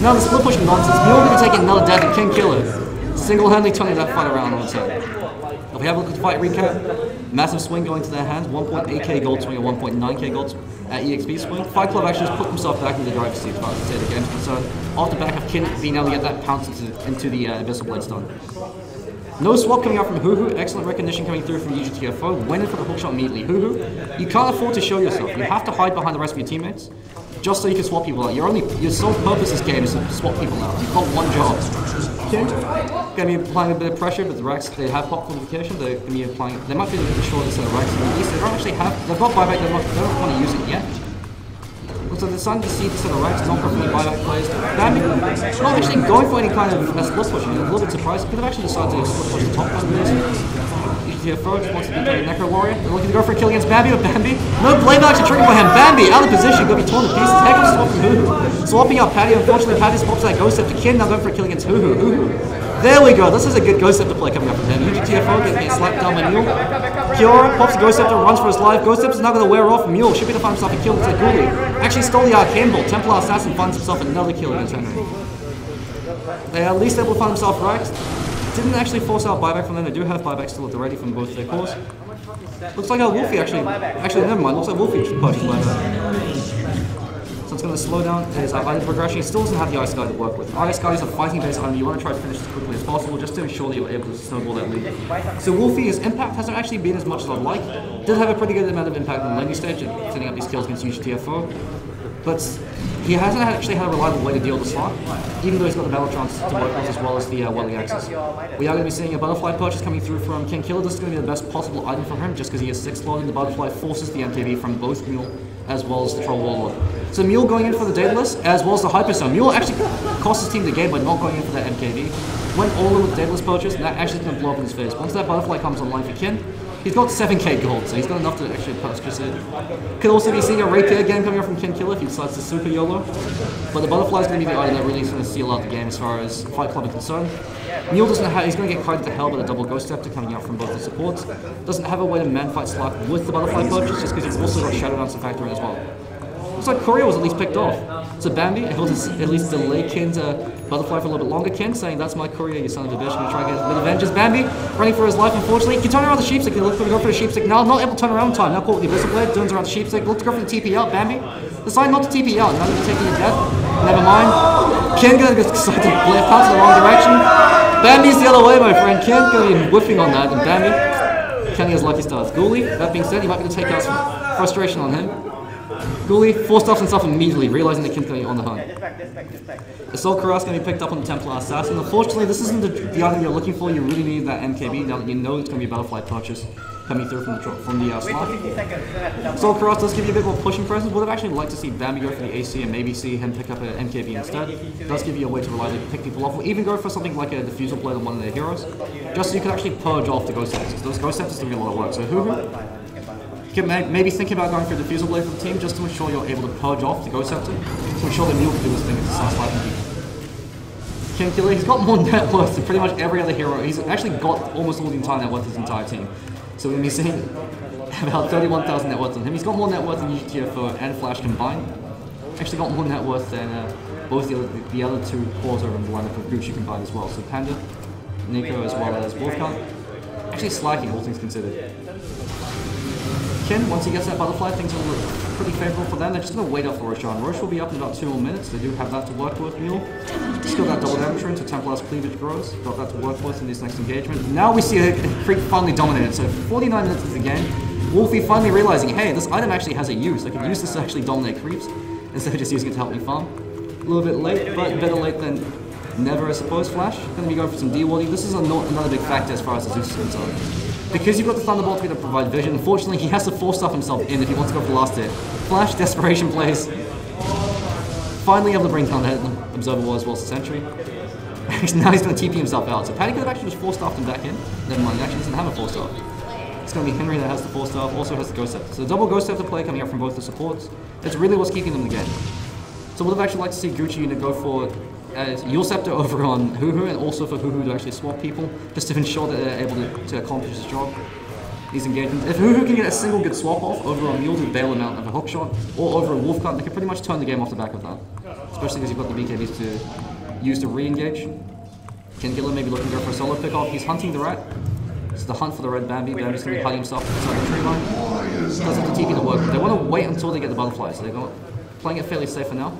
Now the split pushing nonsense, Mule going to take another death and King Killer. Single-handedly turning that fight around on its own. If we have a look at the fight recap, massive swing going to their hands, 1.8k gold swing and 1.9k gold at EXP swing. Fight Club actually just put themselves back in the driver's seat as far as the game's concerned, off the back of Kin being able to get that pounce into the Abyssal Blade stun. No swap coming out from Hoo-Hoo, excellent recognition coming through from UGTFO, went in for the hookshot immediately. Hoo-Hoo, you can't afford to show yourself, you have to hide behind the rest of your teammates, just so you can swap people out. Your sole purpose this game is to swap people out, you've got one job. Kin, going to be applying a bit of pressure, but the Rex, they have pop fortification, they're going to be applying, they might be a bit short instead of Rex, at least they don't actually have, they've got buyback, they don't want to use it yet. So they're starting to see instead of Rex, not for any buyback plays. Bambi, not actually going for any kind of split push. I'm a little bit surprised. Could have actually decided to split push the top one. UGTFO just wants to be a Necro Warrior. They're looking to go for a kill against Bambi, but Bambi, no blade actually triggered by him. Bambi out of position, going to be torn to pieces. Heck of a swap from Hoo-Hoo. Swapping out Patty. Unfortunately, Patty swaps that ghost step to Kin. Now going for a kill against Hoo-Hoo. Hoo-Hoo. There we go. This is a good ghost scepter play coming up from him. UGTFO getting slapped down by Mule. Kiora pops the ghost scepter, runs for his life. Ghost scepter is now going to wear off. Mule should be able to find himself a kill to Gully. Actually stole the arcane bolt. Templar assassin finds himself another kill against Henry. They are at least able to find himself right. Didn't actually force out buyback from them. They do have buyback still at the ready from both their cores. Looks like Wolfie actually never mind. Looks like Wolfie just purchased buyback. So it's going to slow down his item progression. He still doesn't have the Ice Guy to work with. Ice Guy is a fighting-based item. You want to try to finish as quickly as possible just to ensure that you're able to snowball that lead. So Wolfie, his impact hasn't actually been as much as I'd like. Did have a pretty good amount of impact on the laning stage, setting up these kills against UGTFO. But he hasn't actually had a reliable way to deal with the Slark, even though he's got the battle trance to work with as well as the Welly Axis. We are going to be seeing a butterfly purchase coming through from King Killer. This is going to be the best possible item for him, just because he has 6 slot, and the butterfly forces the MKB from both Mule as well as the Troll Warlord. So Mule going in for the Daedalus, as well as the Hyperstone. Mule actually cost his team the game by not going in for that MKB. Went all in with the Daedalus purchase, and that actually is going to blow up in his face. Once that butterfly comes online for Kin, he's got 7k gold, so he's got enough to actually purchase it. Could also be seeing a rapier again coming up from Kin Killer if he decides to super YOLO. But the butterfly is going to be the item that really is going to seal out the game as far as Fight Club is concerned. Mule doesn't have, he's going to get cried to hell by the double ghost scepter coming out from both the supports. Doesn't have a way to man-fight Slark with the butterfly purchase, just because he's also got Shadow Dance to factor in as well. Looks like Courier was at least picked off. So Bambi, he'll just at least delay Kin's butterfly for a little bit longer. Kin saying, that's my Courier, you son of a bitch. I'm going to try and get a bit of vengeance. Bambi, running for his life, unfortunately. He can turn around the sheepstick. He looks to go for the sheepstick now. Not able to turn around in time. Now caught with the Abyssal Blade. Turns around the sheepstick. Look to go for the TP out. Bambi, decide not to TP out. Now going to be taking a death. Never mind. Kin going to decide to pounce in the wrong direction. Bambi's the other way, my friend. Kin going to be whiffing on that. And Bambi, Kenny has lucky stars. Ghoulie, that being said, he might be able to take out some frustration on him. Ghoulie force-stuffs himself immediately, realizing that Kin's going to be on the hunt. Assault Cuirass going to be picked up on the Templar Assassin. Unfortunately, this isn't the item you're looking for. You really need that MKB now that you know it's going to be a Battlefly purchase coming through from the Slark. Clockwork does give you a bit more pushing presence. Would have actually liked to see Bambi go for the AC and maybe see him pick up an MKB instead. It does give you a way to reliably pick people off, or even go for something like a Diffusal Blade on one of their heroes, just so you can actually purge off the Ghost Scepters. Those Ghost Scepters do a lot of work. So you can maybe thinking about going for a Diffusal Blade for the team, just to ensure you're able to purge off the Ghost Scepter, to ensure that Mule can do his thing as a Sun Slap and King Killer, he's got more net worth than pretty much every other hero. He's actually got almost all the entire net worth of his entire team. So we're going to be seeing about 31,000 net worth on him. He's got more net worth than UTFO and Flash combined. Actually got more net worth than both the other two cores over in the lineup of Gucci combined as well. So Panda, Nico as well as Wolfcart. Actually slacking, all things considered. Kin, once he gets that butterfly, things will look pretty favourable for them. They're just going to wait up for Roshan. Roche will be up in about 2 more minutes. They do have that to work with. Mule. Just got that double damage into Templar's cleavage grows. Got that to work with in this next engagement. Now we see a Creep finally dominated. So 49 minutes into the game, Wolfie finally realizing, hey, this item actually has a use. I can use this to actually dominate creeps instead of just using it to help me farm. A little bit late, but better late than never, I suppose. Flash. Going to be going for some D-warding. This is another big factor as far as the Zeus is concerned. Because you've got the Thunderbolt to be able to provide vision, unfortunately he has to force stuff himself in if he wants to go for the last hit. Flash, desperation plays. Finally able to bring down the Observer Wall as well as the Sentry. Now he's going to TP himself out. So Paddy could have actually just 4-staffed him back in. Never mind, he actually doesn't have a 4-staff. It's going to be Henry that has the 4-staff, also has the Ghost Scepter. So the double Ghost Scepter play coming up from both the supports. It's really what's keeping them in the game. So would have actually liked to see Gucci unit go for Yule Scepter over on Huhu, and also for Huhu to actually swap people, just to ensure that they're able to accomplish his job. These engagements. If Huhu can get a single good swap off over on Mule to bail him out of a hookshot, or over a Wolfcart, they can pretty much turn the game off the back of that. Especially because you've got the BKBs to use to re-engage. Kingkiller maybe looking to go for a solo pick-off. He's hunting the rat. It's the hunt for the red Bambi. Bambi's going to be hiding himself inside the tree line. Doesn't have the TP to work. They want to wait until they get the butterfly, so they're playing it fairly safe for now.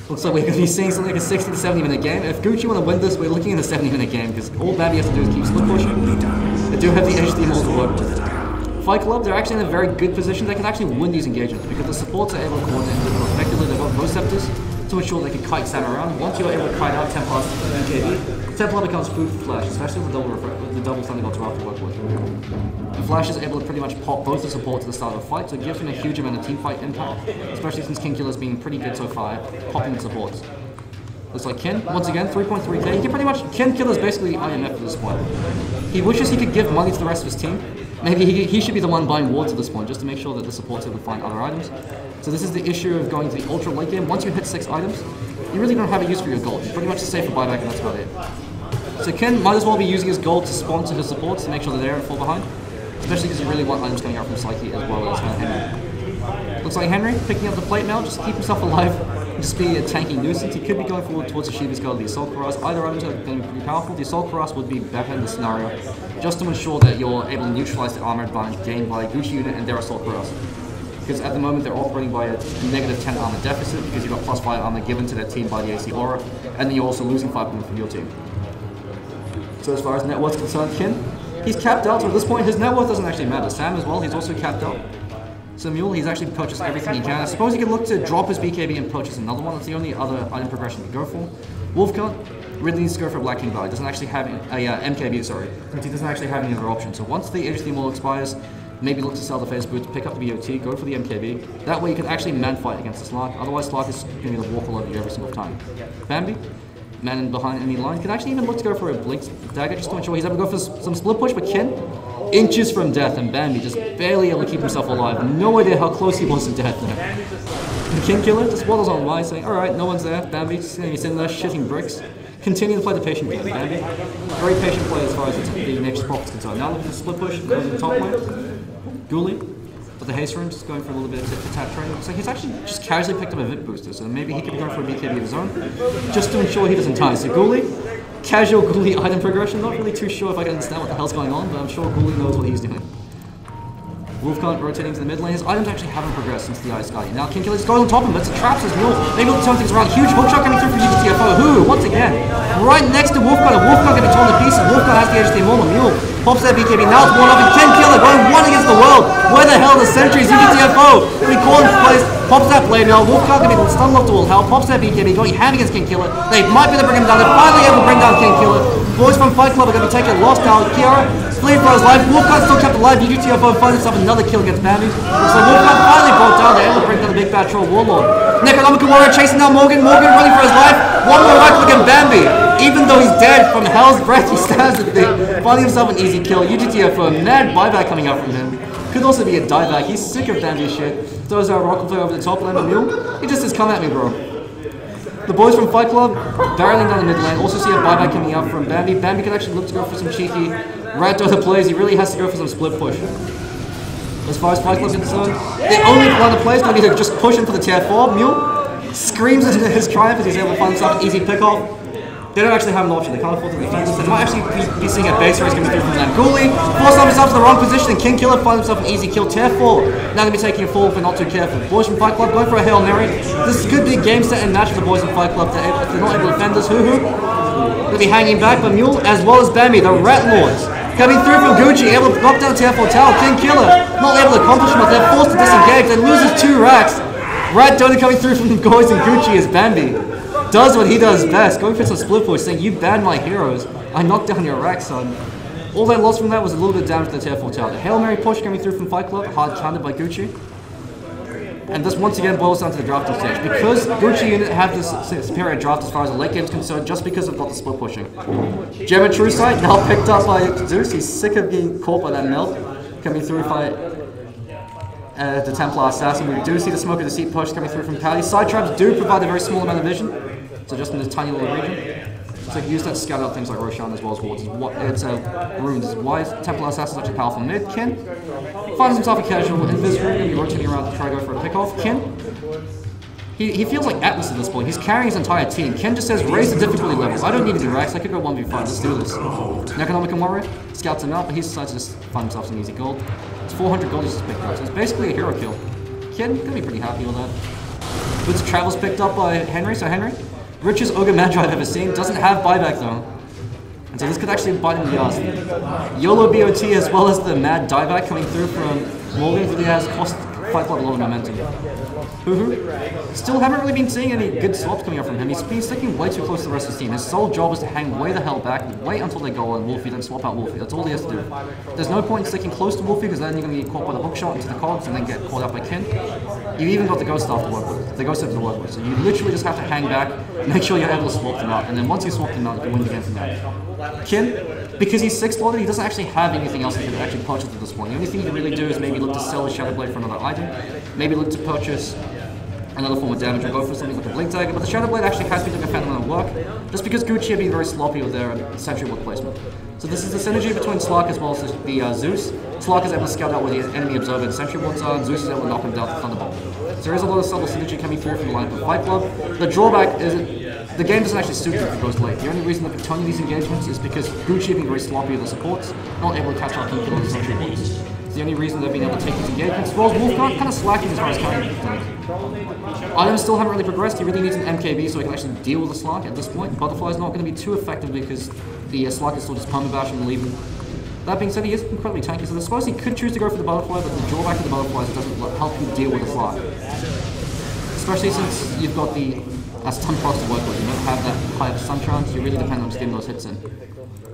Looks like we're going to be seeing something like a 60 to 70 minute game. If Gucci want to win this, we're looking at a 70 minute game, because all Bambi has to do is keep split pushing. They do have the HDML to work with. Fight Club, they're actually in a very good position. They can actually win these engagements, because the supports are able to coordinate more effectively. They've got Ghost Scepters to ensure they can kite Sam around. Once you're able to kite out Templar's BKB, Templar becomes food for Flash, especially with the double Thunderbolt to have to work with. And Flash is able to pretty much pop both the support to the start of the fight, so it gives him a huge amount of team fight impact, especially since Kingkiller's been pretty good so far, popping the supports. Looks like Kin, once again, 3.3k. He can pretty much, Kingkiller's basically IMF at this point. He wishes he could give money to the rest of his team. Maybe he should be the one buying wards at this point, just to make sure that the support's able to find other items. So this is the issue of going to the ultra late game. Once you hit 6 items, you really don't have a use for your gold. You're pretty much safe for buyback, and that's about it. So Ken might as well be using his gold to sponsor his supports to make sure that they don't fall behind. Especially because you really want items coming out from Psyche as well as Henry. Looks like Henry picking up the plate mail just to keep himself alive and just be a tanky nuisance. He could be going forward towards the Shiva's Guard, the Assault Cuirass. Either items are going to be pretty powerful. The Assault Cuirass would be better in the scenario, just to ensure that you're able to neutralize the armor advantage gained by Gucci unit and their Assault Cuirass. Because at the moment they're operating by a negative 10 armor deficit, because you've got plus 5 armor given to their team by the AC Aura, and then you're also losing 5 points from your team. So as far as net worth is concerned, Kin, he's capped out, so at this point his net worth doesn't actually matter. Sam as well, he's also capped out. So Mule, he's actually purchased everything he can. I suppose he could look to drop his BKB and purchase another one. That's the only other item progression to go for. Wolfcart really needs to go for a Black King Bar. He doesn't actually have a MKB, sorry. He doesn't actually have any other option. So once the HT Wall expires, maybe look to sell the phase boot, pick up the BOT, go for the MKB. That way you can actually man fight against the Slark. Otherwise Slark is going to walk all over you every single time. Bambi, man in behind enemy line, can actually even look to go for a Blink Dagger just to ensure he's able to go for some split push, but Kin, inches from death, and Bambi just barely able to keep himself alive. No idea how close he was to death there. And Kingkiller just waddles on by saying, alright, no one's there. Bambi just going to be sitting there shitting bricks. Continue to play the patient game, Bambi. Very patient play as far as the next prop is concerned. Now looking to split push, goes in the top lane. Ghoulie, with the haste rune, just going for a little bit of attack training. So he's actually just casually picked up a VIP booster, so maybe he could be going for a BKB of his own, just to ensure he doesn't die. So Ghoulie, casual Ghoulie item progression, not really too sure if I can understand what the hell's going on, but I'm sure Ghoulie knows what he's doing. Wolfcart rotating to the mid lane. His items actually haven't progressed since the Ice Sky. Now Kingkiller just goes on top of him, but it's a trap as Mule. Maybe he'll turn things around. Huge hookshot coming through from UTFO. Who, once again, right next to Wolfcart, and Wolfcart can be torn to pieces. Wolfcart has the HT Wall, and Mule pops that BKB. Now it's one up, and Kingkiller going one against the world. Where the hell are the sentries? UTFO. He calling place Pops that blade now. Wolfguard gonna be stun locked to all hell. Pops that BKB, going ham against King Killer. They might be able to bring him down. They're finally able to bring down King Killer. Boys from Fight Club are gonna be taking a loss now. Kiara fleeing for his life. Wolfguard still kept alive. UGTFO finds himself another kill against Bambi. So Wolfguard finally brought down. They're able to bring down the big bad troll Warlord. Necronomical Warrior chasing down Morgan. Morgan running for his life. One more right click and Bambi. Even though he's dead from Hell's Breath, he stands at the finding himself an easy kill. UGTFO, mad buyback coming out from him. Could also be a dieback. He's sick of Bambi's shit. Throws out a rocket flare over the top lane of Mule. He just says, come at me, bro. The boys from Fight Club, barreling down the mid lane. Also see a buyback coming out from Bambi. Bambi can actually look to go for some cheeky rat Dota plays. He really has to go for some split push. As far as Fight Club is concerned, the only one of the plays going to be to just push him for the tier 4. Mule screams into his triumph as he's able to find himself an easy pick off. They don't actually have an option, they can't afford to defend this. They might actually be seeing a base race coming through from Languli. Forcing himself to the wrong position, and King Killer finds himself an easy kill. Tier 4. Now going to be taking a fall if they're not too careful. Boys from Fight Club going for a Hail Mary. This could be a game set and match for the boys from Fight Club. If they're not able to defend this, Hoo-Hoo. They'll be hanging back, but Mule as well as Bambi, the Rat Lords. Coming through from Gucci, able to knock down Tier 4 tower. King Killer not able to accomplish much. They're forced to disengage. They lose his 2 racks. Rat Dota coming through from Goys and Gucci is Bambi. Does what he does best, going for some split push, saying, you banned my heroes, I knocked down your rack, son. All they lost from that was a little bit of damage to the tier 4 tower. The Hail Mary push coming through from Fight Club, hard countered by Gucci. And this once again boils down to the drafting stage. Because Gucci unit have this superior draft as far as the late game is concerned, just because of not the split pushing. Gemma True Sight, now picked up by Zeus, he's sick of being caught by that melt. Coming through by the Templar Assassin. We do see the Smoke of the Seat push coming through from Pally. Side traps do provide a very small amount of vision. So just in this tiny little region. So you can use that to scout out things like Roshan as well as wards. It's runes is wise. Templar Assassin is such a powerful mid. Kin finds himself a casual invisible and you're rotating around to try to go for a pickoff. Kin. He feels like Atlas at this point. He's carrying his entire team. Ken just says, raise the difficulty levels. I don't need to be Rax. I could go 1v5. Let's do this. Necronomical Warrior scouts him out, but he decides to just find himself some easy gold. It's 400 gold he's just picked up, so it's basically a hero kill. Ken gonna be pretty happy with that. Boots of Travel's picked up by Henry, so Henry, richest Ogre Magi I've ever seen, doesn't have buyback though. And so this could actually bite him in the ass. YOLO BOT as well as the mad dieback coming through from Morgan really has cost Fight Club a lot of momentum. Still haven't really been seeing any good swaps coming up from him. He's been sticking way too close to the rest of his team. His sole job is to hang way the hell back, wait until they go on Wolfie, then swap out Wolfie. That's all he has to do. There's no point in sticking close to Wolfie because then you're going to get caught by the hookshot into the cogs and then get caught out by Kin. You even got the Ghost Staff to work with, the Ghost Staff to work with. So you literally just have to hang back, make sure you're able to swap them out, and then once you swap them out, you can win the game from there. Kin, because he's 6-slotted, he doesn't actually have anything else he can actually purchase at this point. The only thing he can really do is maybe look to sell his Shadow Blade for another item, maybe look to purchase another form of damage or go for something like a Blink Dagger, but the Shadow Blade actually has been doing a fair amount of work, just because Gucci have been very sloppy with their Sentry Wood placement. So this is the synergy between Slark as well as the Zeus. Slark is able to scout out where the enemy observer and Sentry Woods are, and Zeus is able to knock him down with Thunderbolt. So there is a lot of subtle synergy coming through from the lineup of Fight Club. The drawback is the game doesn't actually suit you if it goes late. The only reason that we're turning these engagements is because Gucci have been very sloppy with the supports, not able to catch up and kill the Sentry Woods. It's the only reason they've been able to take these engagements. Whereas Wolfguard kind of slacking as far as carrying things. Items still haven't really progressed. He really needs an MKB so he can actually deal with the Slark at this point. Butterfly is not going to be too effective because the Slark is still just permabash and leaving. That being said, he is incredibly tanky, so I suppose he could choose to go for the Butterfly, but the drawback of the Butterfly is it doesn't help you deal with the Slark. Especially since you've got the stun cost to work with. You don't have that high of stun chance, you really depend on just getting those hits in.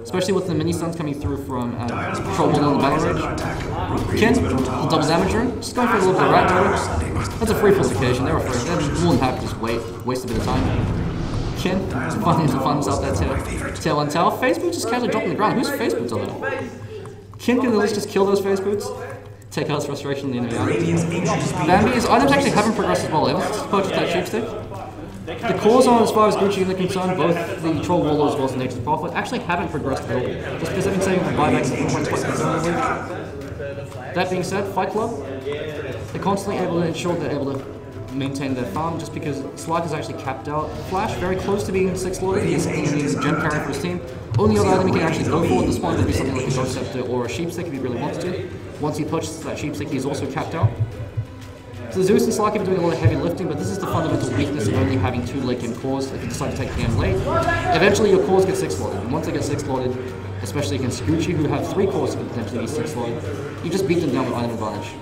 Especially with the mini stuns coming through from Trollball on the Battle Rage. Kin, the double damage rune, just going for a little bit of rat damage. That's a free fortification, they're afraid. They're more than happy to just waste a bit of time. Kin, finding to find himself that tail on tower. Phase boots just casually dropping the ground. Whose phase boots are there? Kin can at least just kill those phase boots. Take out his frustration in the enemy. Bambi's items actually haven't progressed as well. Ever since purchased that sheepstick. The cores on, as far as Gucci are concerned, both the Troll Warlord as well as the Nature's Prophet, actually haven't progressed at all. Just because they've been saving the buybacks and points quite consistently. That being said, Fight Club, they're constantly able to ensure they're able to maintain their farm just because Slark is actually capped out. Flash, very close to being 6-slotted, he's a gem carry for his team. Only other item he can actually go for at this point would be something like a Ghost Scepter or a Sheepstick if he really wants to. Once he purchases that Sheepstick, he's also capped out. So Zeus and Slark have been doing a lot of heavy lifting, but this is the fundamental weakness of only having 2 late game cores if you decide to take the game late. Eventually your cores get 6-slotted, and once they get 6-slotted, especially against Gucci who have 3 cores that could potentially be 6-slotted, you just beat them down with item advantage.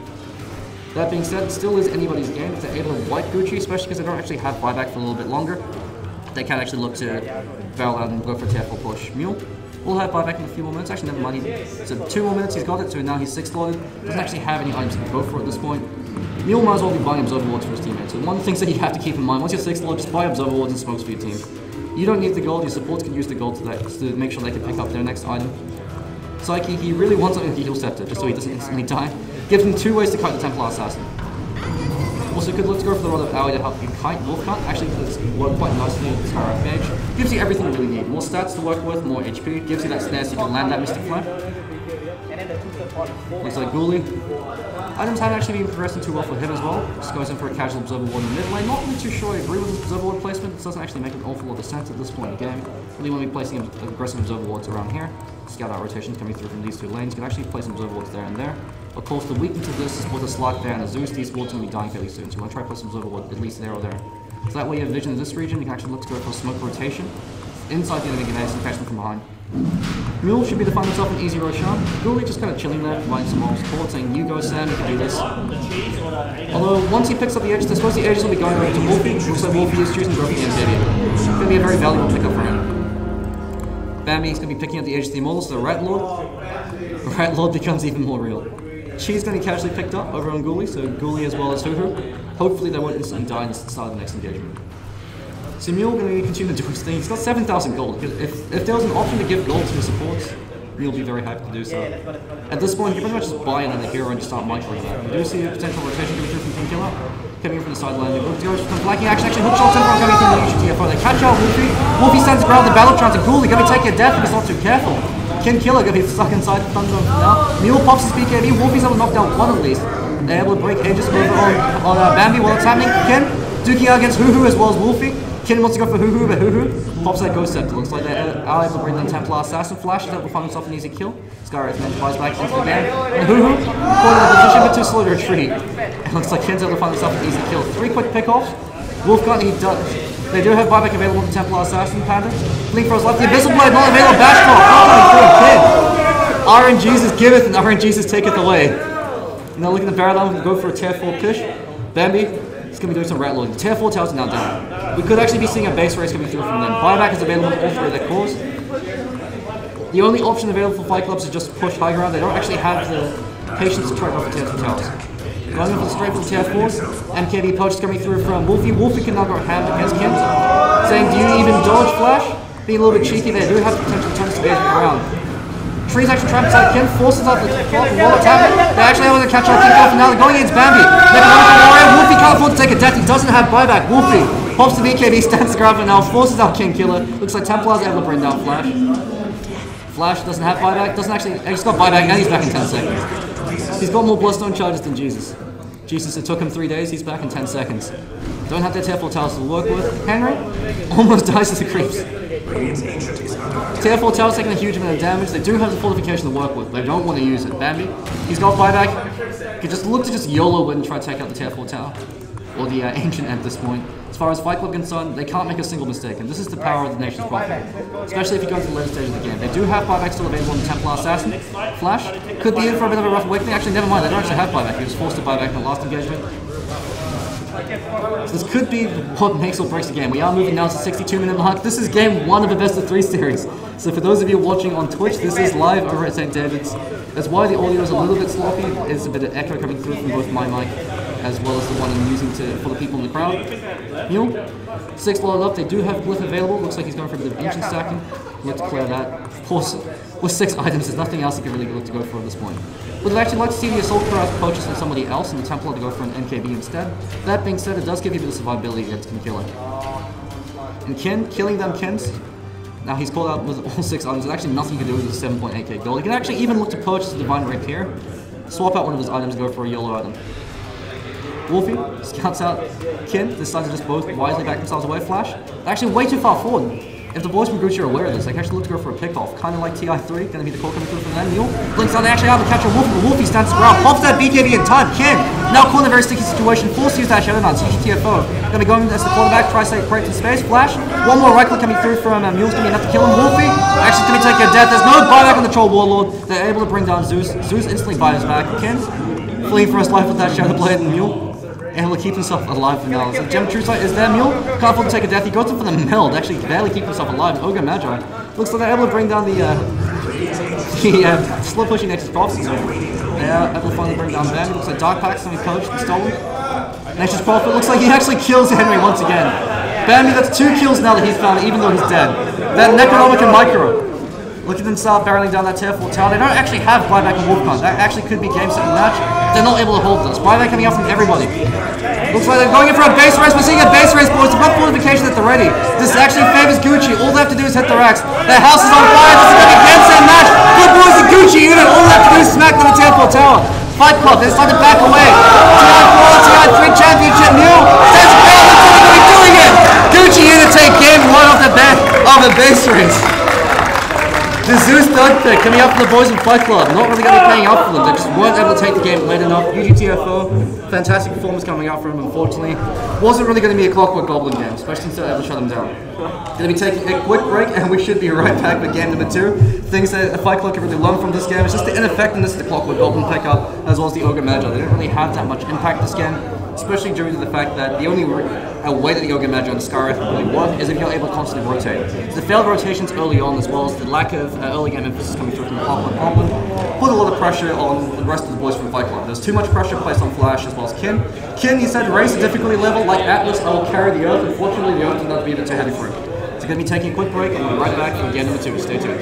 That being said, it still is anybody's game. If they're able to wipe Gucci, especially because they don't actually have buyback for a little bit longer, they can actually look to barrel out and go for a tier 4 push. Mule will have buyback in a few more minutes. Actually, never mind. So 2 more minutes, he's got it. So now he's 6 loaded. Doesn't actually have any items to go for at this point. Mule might as well be buying Observer Wards for his teammates. So one of the things that you have to keep in mind, once you're 6 loaded, just buy Observer Wards and smokes for your team. You don't need the gold. Your supports can use the gold to make sure they can pick up their next item. Psyche, he really wants something with the Heal Scepter, just so he doesn't instantly die. Gives him 2 ways to kite the Templar Assassin. Also could look to go for the Rod of Owie to help you kite Wolf Cut. Actually, it's worked quite nicely with the Skywrath Mage. Gives you everything you really need. More stats to work with, more HP. Gives you that snare so you can land that Mystic Flame. Looks like Ghoulie. Items haven't actually been progressing too well for him as well. Just goes in for a casual Observer Ward in the mid lane. Not really too sure I agree with his Observer Ward placement. This doesn't actually make an awful lot of sense at this point in the game. Really want to be placing aggressive Observer Wards around here. Scout out rotations coming through from these 2 lanes. You can actually place some Observer Wards there and there. Of course, the weakness of this is with a Slark there and a Zeus. These wards are going to be dying fairly soon, so you want to try to place some Observer Wards at least there or there. So that way you have vision in this region. You can actually look to go for a smoke rotation inside the enemy grenades and catch them from behind. Mule should be to find himself an easy Roshan. Ghoulie just kind of chilling there, providing some moral support, saying, you go Sam, you can do this. Although, once he picks up the Aegis, I suppose the Aegis will be going over to Wolfie. Looks like Wolfie is choosing to go for the Amphibian. It's going to be a very valuable pickup for him. Bambi's going to be picking up the Aegis of the Immortal, so the Rat Lord becomes even more real. She's going to be casually picked up over on Ghoulie, so Ghoulie as well as Hoo-Hoo. Hopefully they won't instantly die at the start of the next engagement. So Mule going to continue to do his thing. He's got 7,000 gold. If there was an option to give gold to his supports, Mule would be very happy to do so. At this point, you can pretty much just buy another hero and just start microing that. You do see a potential rotation coming through from King Killer. Coming in from the sideline, they go from flanking action, actually hook shot Templar coming through the UGTFO. They catch out Wolfie. Wolfie stands ground the battle trance and Ghoulie going to take a death if he's not too careful. King Killer going to be stuck inside the Thunder now. Mule pops his BKB. Wolfie's able to knock down 1 at least. They're able to break Aegis over on Bambi while it's happening. Ken duking out against Hoo-Hoo as well as Wolfie. Ken wants to go for Hoo-Hoo, but Hoo-Hoo pops that Ghost Scepter. Looks like they are able to bring down Templar Assassin. Flash is able to find himself an easy kill. Skywrath then flies back into the game. And Hoo-Hoo caught in the position but too slow to retreat. It looks like Ken's able to find himself an easy kill. 3 quick pickoffs. Wolfgun, he does. They do have buyback available on the Templar Assassin Panda. Blink for his left. The Abyssal Blade not available. Bash Claw. Ken. RNGesus giveth and RNGesus taketh away. Now looking at the barrel down, go for a tier 4 push. Bambi. He's going to be doing some rat loading. Tier 4 towers are now down. We could actually be seeing a base race coming through from them. Buyback is available on all 3 of their cores. The only option available for Fight Clubs is just push high ground. They don't actually have the patience to try to go for tier 2 towers. Going for the straight from tier 4s. MKB poach is coming through from Wolfie. Wolfie can now go ham against Kent. Saying, do you even dodge Flash? Being a little bit cheeky there. Do have potential turns to engage around. Tree's actually trapped inside Ken, forces out the clock, and while it's happening, they actually able to catch out King Off, and now they're going against Bambi. Wolfie can't afford to take a death, he doesn't have buyback. Wolfie pops the BKB, stands the ground, and now forces out King Killer. Looks like Templar's able to bring down Flash. Flash doesn't have buyback, he's got buyback, now he's back in 10 seconds. He's got more Bloodstone charges than Jesus. Jesus, it took him 3 days, he's back in 10 seconds. Don't have their tier 4 towers to work with. Henry almost dies as it creeps. Tier 4 towers taking a huge amount of damage. They do have the fortification to work with. They don't want to use it. Bambi, he's got buyback. He can just look to just YOLO it and try to take out the tier 4 tower. Or the Ancient at this point. As far as Fight Club concerned, they can't make a single mistake. And this is the power of the Nation's Prophet. Especially if you go to the later stage of the game. They do have buyback still available on the Templar Assassin. Flash could be in for a bit of a rough awakening. Actually, never mind. They don't actually have buyback. He was forced to buyback in the last engagement. So this could be what makes or breaks the game. We are moving now to the 62-minute mark. This is game 1 of the best of 3 series. So for those of you watching on Twitch, this is live over at St. David's. That's why the audio is a little bit sloppy. There's a bit of echo coming through from both my mic as well as the one I'm using for the people in the crowd. Mule, 6 loaded up. They do have Glyph available. Looks like he's going for a bit of ancient stacking. Let's clear that. Of course, with 6 items, there's nothing else he can really look to go for at this point. Would actually like to see the Assault Craft purchase on somebody else and the Templar to go for an NKB instead. That being said, it does give you a bit of survivability against King Killer. And Ken, killing them Kens. Now he's called out with all 6 items. There's actually nothing to do with the 7.8k gold. He can actually even look to purchase a Divine Rapier, swap out one of his items, and go for a YOLO item. Wolfie scouts out Ken, decides to just both wisely back themselves away. Flash, they're actually way too far forward. If the boys from Gucci are aware of this, they can actually look to go for a pick-off, kind of like TI3, going to be the call coming through from them. Mule blinks on, they actually have to catch a Wolfie, but Wolfie stands his ground, pops that BKB in time. Ken, now caught in a very sticky situation, forced to use that Shadow Dance, UGTFO. Going to go in as the quarterback, try to stay correct in space. Flash, one more right click coming through from Mule's going to be enough to kill him. Wolfie, actually going to take a death. There's no buyback on the Troll Warlord. They're able to bring down Zeus. Zeus instantly buys back. Ken Fleeing for his life with that Shadow Blade and Mule. Able to keep himself alive for now. So Gem True Sight is there, Mule. Can't afford to take a death. He goes in for the meld, actually barely keep himself alive. Ogre Magi. Looks like they're able to bring down the slow pushing Nexus Prophecy. They are able to finally bring down Bambi. Looks like Dark Pack's going to be poached and stolen. Nexus Prophet looks like he actually kills Henry once again. Bambi, that's 2 kills now that he's found, even though he's dead. That Necronomic and Micro. Look at them start barreling down that tier 4 tower. They don't actually have buyback and Wolfcon. That actually could be game set and match. They're not able to hold this. Buyback coming out from everybody. Looks like they're going in for a base race. We're seeing a base race, boys. They've got fortification at the ready. This actually favors Gucci. All they have to do is hit their axe. Their house is on fire. This is going to be game set and match. Good boys, the Gucci unit. All they have to do is smack them the tier 4 tower. Fight Club, they're starting to back away. TI4, TI3 championship, Mule. Stands ground. Looks like they're going to be doing it. Gucci unit take game 1 off the bat of the base race. The Zeus third pick coming up for the boys in Fight Club. Not really going to be paying up for them. They just weren't able to take the game late enough. UGTFO, fantastic performance coming out from him, unfortunately. Wasn't really going to be a Clockwork Goblin game, especially since they were able to shut him down. Going to be taking a quick break, and we should be right back with game number 2. Things that Fight Club can really learn from this game is just the ineffectiveness of the Clockwork Goblin pickup, as well as the Ogre Magi. They didn't really have that much impact this game, especially due to the fact that the only way that the Ogre Magi and Skywrath really work is if you're able to constantly rotate. So the failed rotations early on, as well as the lack of early game emphasis coming through from the Clockwork Goblin, put a lot of pressure on the rest of the boys from Fight Club. There's too much pressure placed on Flash as well as Kin. Kin, he said, raise the difficulty level like Atlas, I will carry the Earth. Unfortunately, the Earth did not be a bit too heavy for him. So going to be taking a quick break, and we'll be right back for game number 2. Stay tuned.